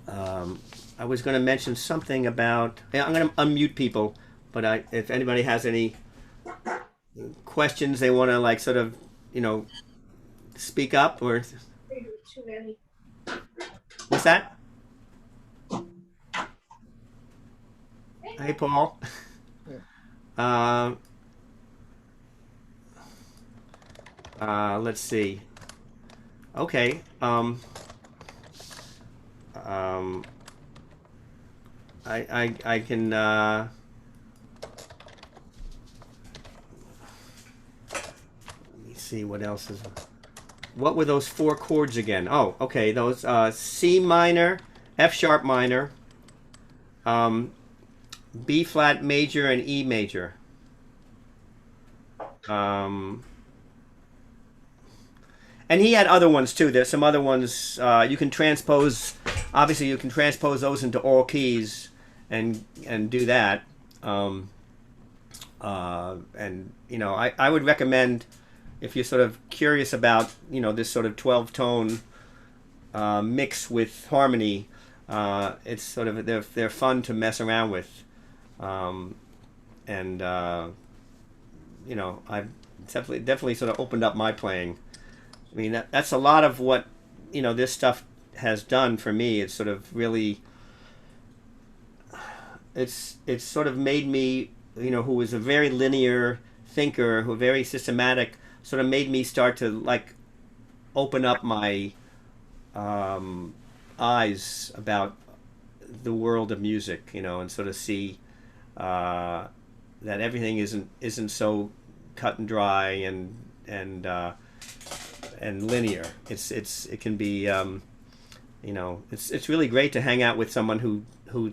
I was going to mention something about. Yeah, I'm going to unmute people, but if anybody has any questions, they want to like sort of, you know, speak up or what's that? Hey, Paul. Uh, let's see. Okay. Um, I can. Let me see what else is. What were those four chords again? Oh, okay. Those C minor, F sharp minor, um, B flat major, and E major. Um, and he had other ones too. There's some other ones you can transpose. Obviously, you can transpose those into all keys and do that. And you know, I would recommend if you're sort of curious about this sort of 12 tone mix with harmony. It's sort of they're fun to mess around with, and I've definitely sort of opened up my playing. I mean, that's a lot of what this stuff has done for me. It's sort of really it's sort of made me, who was a very linear thinker, who very systematic, sort of made me start to like open up my eyes about the world of music, and sort of see that everything isn't so cut and dry and linear. It can be it's really great to hang out with someone who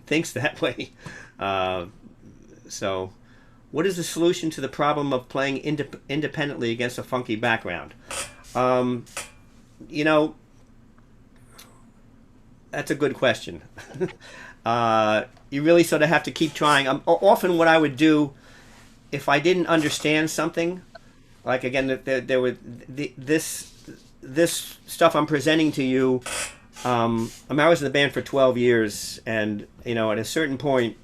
thinks that way. So, what is the solution to the problem of playing independently against a funky background? Um, you know, that's a good question. You really sort of have to keep trying. Often, what I would do if I didn't understand something, like again, there were this stuff I'm presenting to you. I mean, I was in the band for 12 years, and at a certain point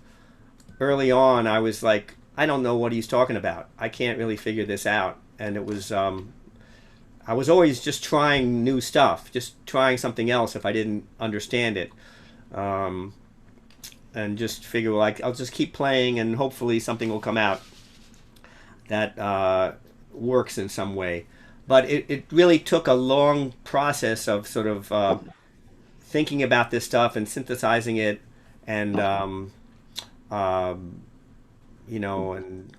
early on, I was like, I don't know what he's talking about. I can't really figure this out. And it was, I was always just trying new stuff, just trying something else if I didn't understand it, and just figure like I'll just keep playing, and hopefully something will come out that works in some way. But it really took a long process of sort of thinking about this stuff and synthesizing it, and and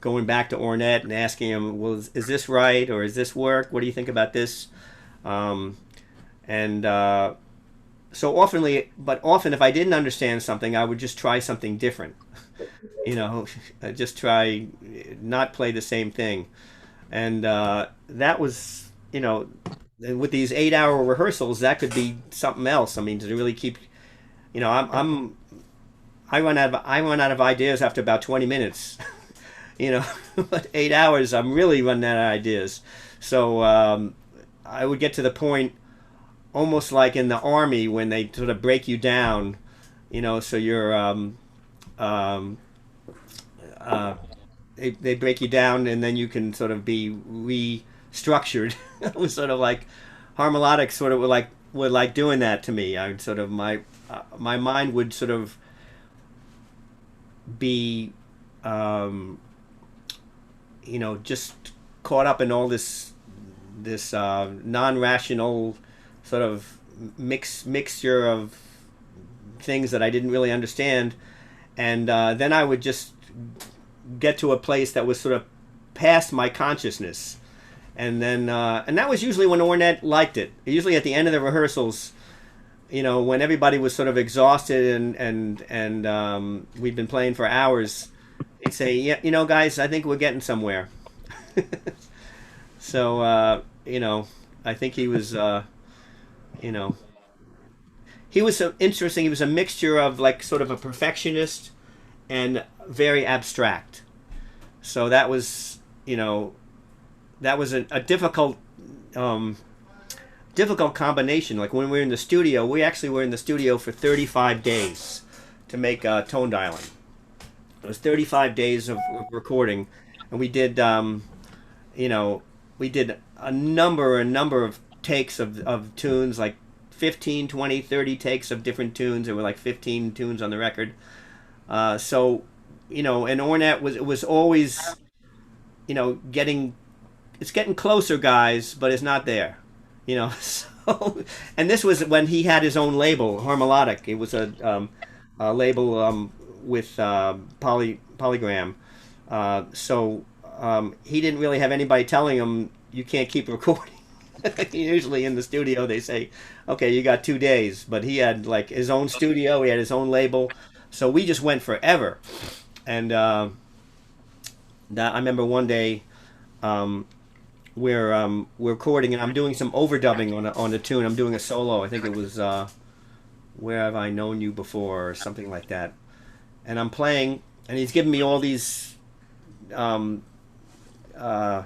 going back to Ornette and asking him, well, is this right, or is this work? What do you think about this? And so often if I didn't understand something, I would just try something different. Just try not play the same thing, and that was and with these 8 hour rehearsals, that could be something else. I mean, to really keep, I run out of ideas after about 20 minutes. you know, but 8 hours, I'm really running out of ideas. So I would get to the point almost like in the army when they sort of break you down, so you're um, uh, they break you down and then you can sort of be restructured. It was sort of like harmonics sort of were like doing that to me. I would sort of my mind would sort of be just caught up in all this non-rational sort of mixture of things that I didn't really understand, and then I would just get to a place that was sort of past my consciousness, and that was usually when Ornette liked it. Usually at the end of the rehearsals, when everybody was sort of exhausted and we'd been playing for hours, he'd say, "Yeah, guys, I think we're getting somewhere." So I think you know, he was so interesting. He was a mixture of like sort of a perfectionist and very abstract. So that was a um, difficult combination. Like when we were in the studio, we actually were in the studio for 35 days to make tone dialing. It was 35 days of recording, and you know, we did a number of takes of tunes, like 15, 20, 30 takes of different tunes. There were like 15 tunes on the record. And Ornette was always, getting it's getting closer, guys, but it's not there. So, and this was when he had his own label, Harmonic. It was a label with Polygram. He didn't really have anybody telling him you can't keep recording. Usually in the studio they say, "Okay, you got 2 days," but he had like his own studio, he had his own label, so we just went forever. And that I remember one day we're recording and I'm doing some overdubbing on a tune. I'm doing a solo. I think it was "Where Have I Known You Before" or something like that. And I'm playing, and he's giving me all these um, uh,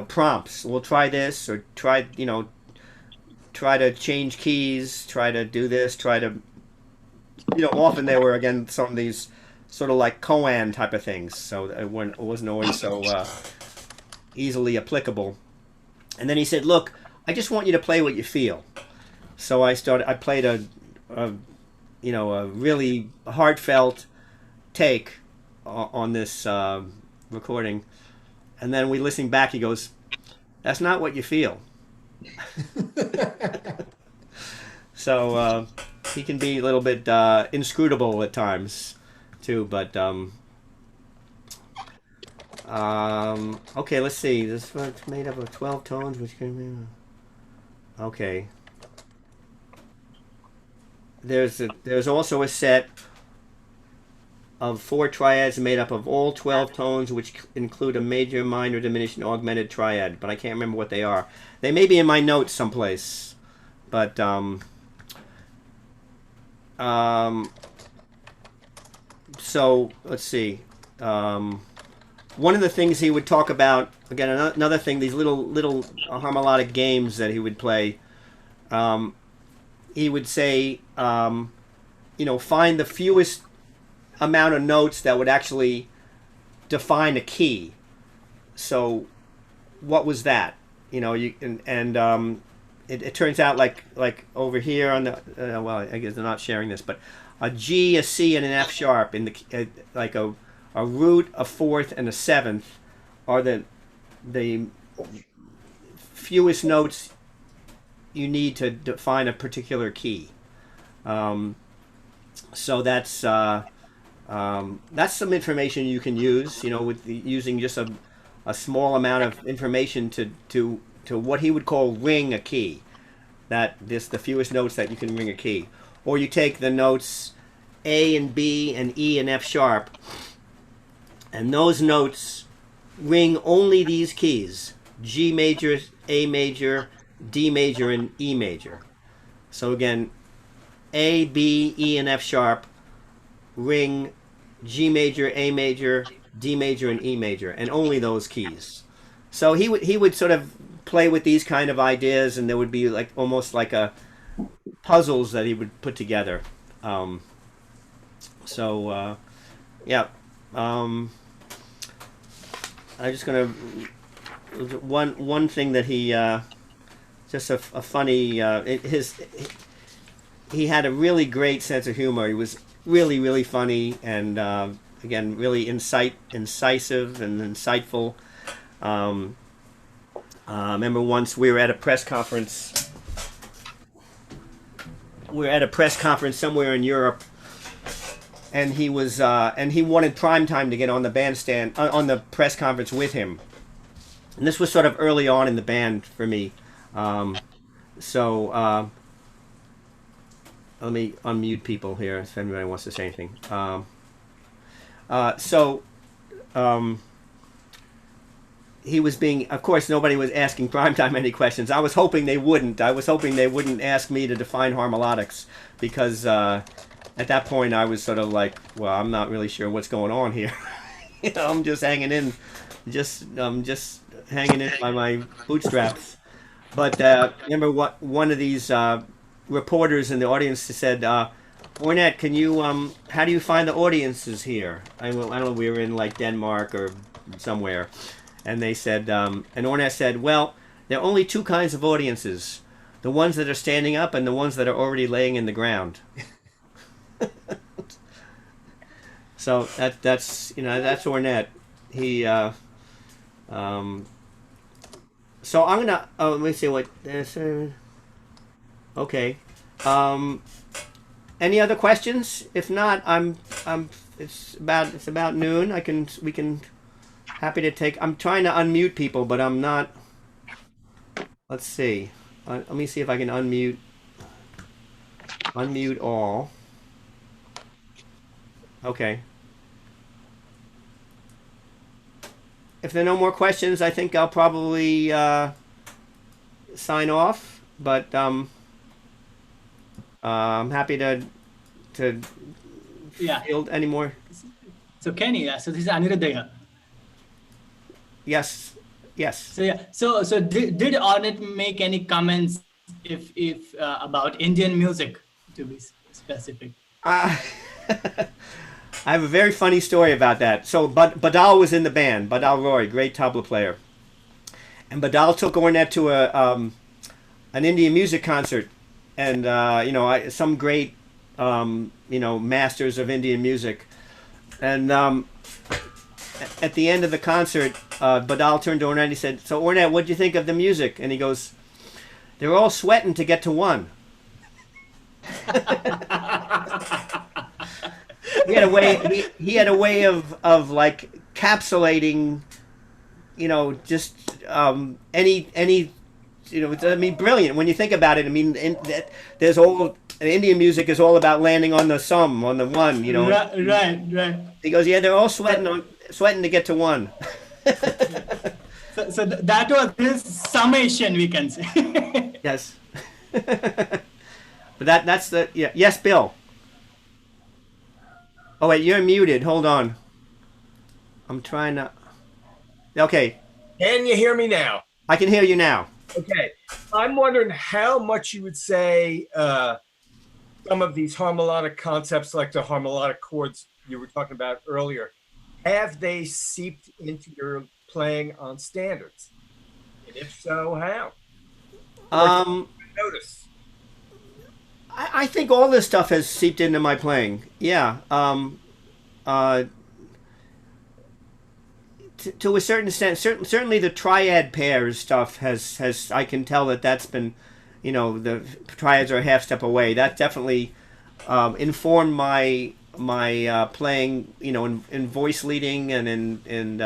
prompts. We'll try this, or try to change keys, try to do this, try to, often there were again some of these sort of like koan type of things, so it wasn't always so easily applicable. And then he said, "Look, I just want you to play what you feel." So I played a really heartfelt take on this recording, and then we listened back. He goes, "That's not what you feel." So he can be a little bit inscrutable at times too. But okay, let's see. This one's made up of 12 tones, which can be okay. There's also a set of 4 triads made up of all 12 tones, which include a major, minor, diminished, and augmented triad, but I can't remember what they are. They may be in my notes someplace, but so let's see. One of the things he would talk about, again, another thing, these little harmonic games that he would play. He would say, find the fewest amount of notes that would actually define a key. So, what was that? It turns out like over here on the well, I guess they're not sharing this, but a G, a C, and an F sharp in the like a root, a fourth, and a seventh are the fewest notes you need to define a particular key. So that's some information you can use, using just a small amount of information to what he would call ring a key. The fewest notes that you can ring a key. Or you take the notes A and B and E and F sharp, and those notes ring only these keys. G major, A major, D major, and E major. So again, A, B, E, and F sharp, ring, G major, A major, D major, and E major, and only those keys. So he would sort of play with these kind of ideas, and there would be like almost like a puzzles that he would put together. Um, so yeah, um, I'm just gonna one thing that he just a funny his he had a really great sense of humor. He was really funny and again really incisive and insightful. Um, remember once we were at a press conference. We were at a press conference somewhere in Europe, and he wanted Primetime to get on the bandstand on the press conference with him. And this was sort of early on in the band for me. Um, so let me unmute people here if anybody wants to say anything. So he was being, of course, nobody was asking Primetime any questions. I was hoping they wouldn't. I was hoping they wouldn't ask me to define harmonics because at that point I was sort of like, well, I'm not really sure what's going on here. I'm just hanging in, just hanging in by my bootstraps. But remember what one of these reporters in the audience said, Ornette, can you, how do you find the audiences here? I don't know, we were in like Denmark or somewhere. And they said, and Ornette said, well, there are only two kinds of audiences. The ones that are standing up and the ones that are already laying in the ground. So that's Ornette. He, so I'm gonna, let me see what, okay. Any other questions? If not, it's about noon. We can, happy to take. I'm trying to unmute people, but I'm not. Let's see. Let me see if I can unmute all. Okay. If there are no more questions, I think I'll probably sign off. But I'm happy to field any more. So Kenny, so this is Aniruddha. Yes. So yeah. So did Ornette make any comments if about Indian music, to be specific? I have a very funny story about that. So Badal was in the band. Badal Roy, great tabla player, and Badal took Ornette to an Indian music concert, and some great masters of Indian music, and at the end of the concert, Badal turned to Ornette and he said, so Ornette, what'd you think of the music? And he goes, they're all sweating to get to one. He had a way of like capsulating, just any I mean, brilliant when you think about it. I mean, there's all Indian music is all about landing on the sum, on the one. Right. He goes, yeah, they're all sweating to get to one. So that was his summation, we can say. Yes. But that's the yes, Bill. Oh wait, you're muted. Hold on. I'm trying to. Okay. Can you hear me now? I can hear you now. Okay. I'm wondering how much you would say some of these harmonic concepts, like the harmonic chords you were talking about earlier, have they seeped into your playing on standards? And if so, how? Notice. I think all this stuff has seeped into my playing. Yeah. To a certain extent, certainly the triad pairs stuff has I can tell that's been, the triads are a half step away. That definitely informed my playing, in voice leading and in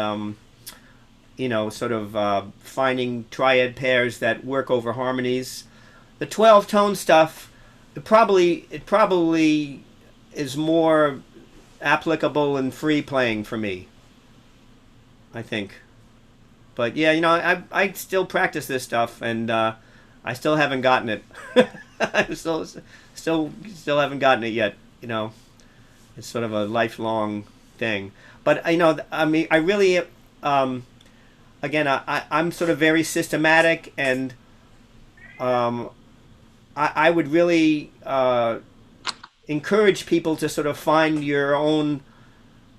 sort of finding triad pairs that work over harmonies. The 12 tone stuff, it probably is more applicable in free playing for me. I think But yeah, I still practice this stuff, and I still haven't gotten it. I still haven't gotten it yet. It's sort of a lifelong thing. But I mean, I really, again, I'm sort of very systematic, and I would really encourage people to sort of find your own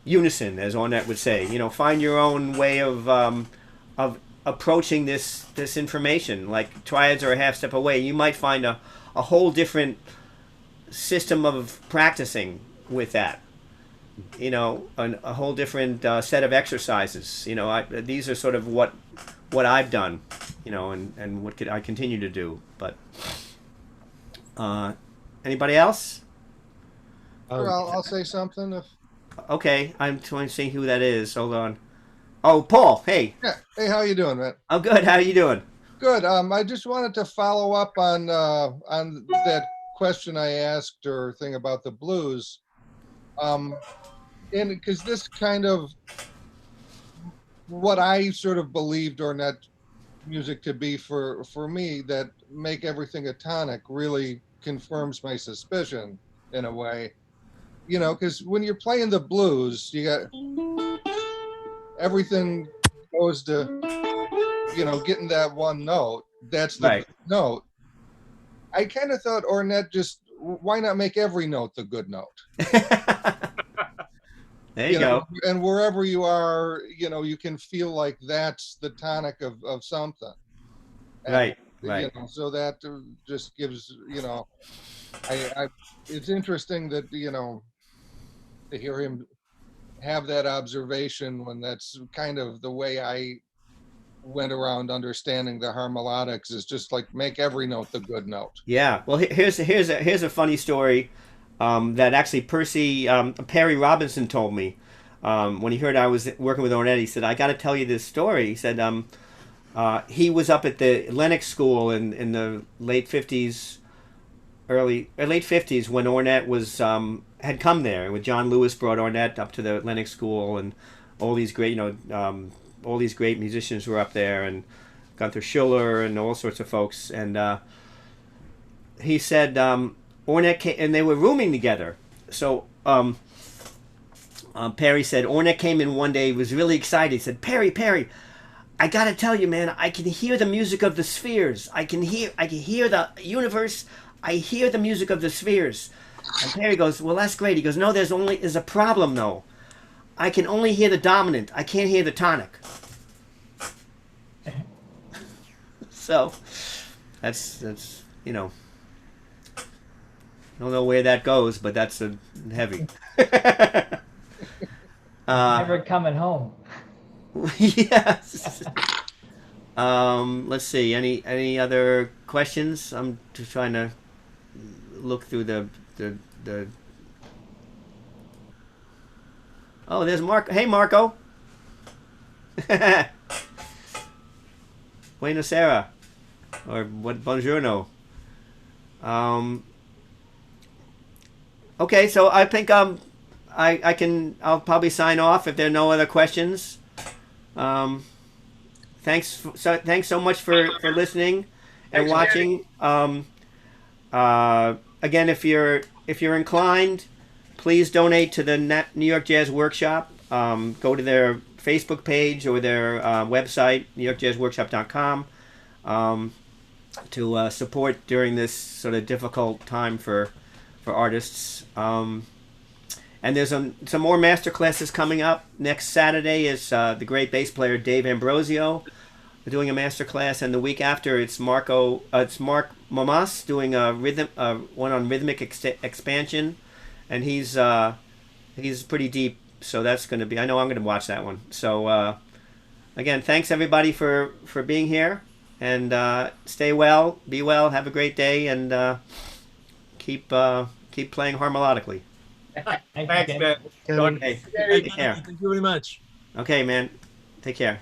unison, as Ornette would say. Find your own way of approaching this information. Like triads are a half step away. You might find a whole different system of practicing with that. A whole different set of exercises. These are sort of what I've done. And what I continue to do. But anybody else? Sure, I'll say something. Okay, I'm trying to see who that is. Hold on. Oh, Paul. Hey. Yeah. Hey, how you doing, man? I'm good. How are you doing? Good. I just wanted to follow up on that question I asked or thing about the blues. And because this kind of what I sort of believed Ornette music to be for me, that make everything a tonic, really confirms my suspicion in a way. Because when you're playing the blues, you got everything goes to getting that one note. That's the Right. note. I kind of thought Ornette just, why not make every note the good note? There you go. And wherever you are, you can feel like that's the tonic of something. And, Right. So that just gives, it's interesting that, to hear him have that observation when that's kind of the way I went around understanding the harmonics, is just like make every note the good note. Yeah. Well, here's a funny story that actually Perry Robinson told me when he heard I was working with Ornette. He said, "I got to tell you this story." He said he was up at the Lenox School in the late 50s, late 50s, when Ornette was had come there. When John Lewis brought Ornette up to the Lenox School, and all these great all these great musicians were up there, and Gunther Schuller and all sorts of folks. And he said Ornette came, and they were rooming together. So Perry said Ornette came in one day. He was really excited. He said, Perry, I gotta tell you, man, I can hear the music of the spheres. I can hear the universe. I hear the music of the spheres. And Perry goes, well, that's great. He goes, no, there's a problem though. I can only hear the dominant. I can't hear the tonic. So that's I don't know where that goes, but that's heavy. Never coming home. Yes. Let's see. Any other questions? I'm just trying to look through the. Oh, there's Marco. Hey, Marco. Buonasera, or what? Buongiorno. Okay, so I think I'll probably sign off if there are no other questions. Thanks so much for listening and watching. Again, if you're inclined, please donate to the New York Jazz Workshop. Go to their Facebook page or their website, NewYorkJazzWorkshop.com, to support during this sort of difficult time for artists. And there's some more master classes coming up. Next Saturday is the great bass player Dave Ambrosio doing a master class, and the week after it's Mark Momas doing one on rhythmic expansion, and he's pretty deep. So that's going to be. I know I'm going to watch that one. So again, thanks everybody for being here, and stay well, be well, have a great day, and keep playing harmonically. Thanks, man. Okay. Take care. Thank you very much. Okay, man. Take care.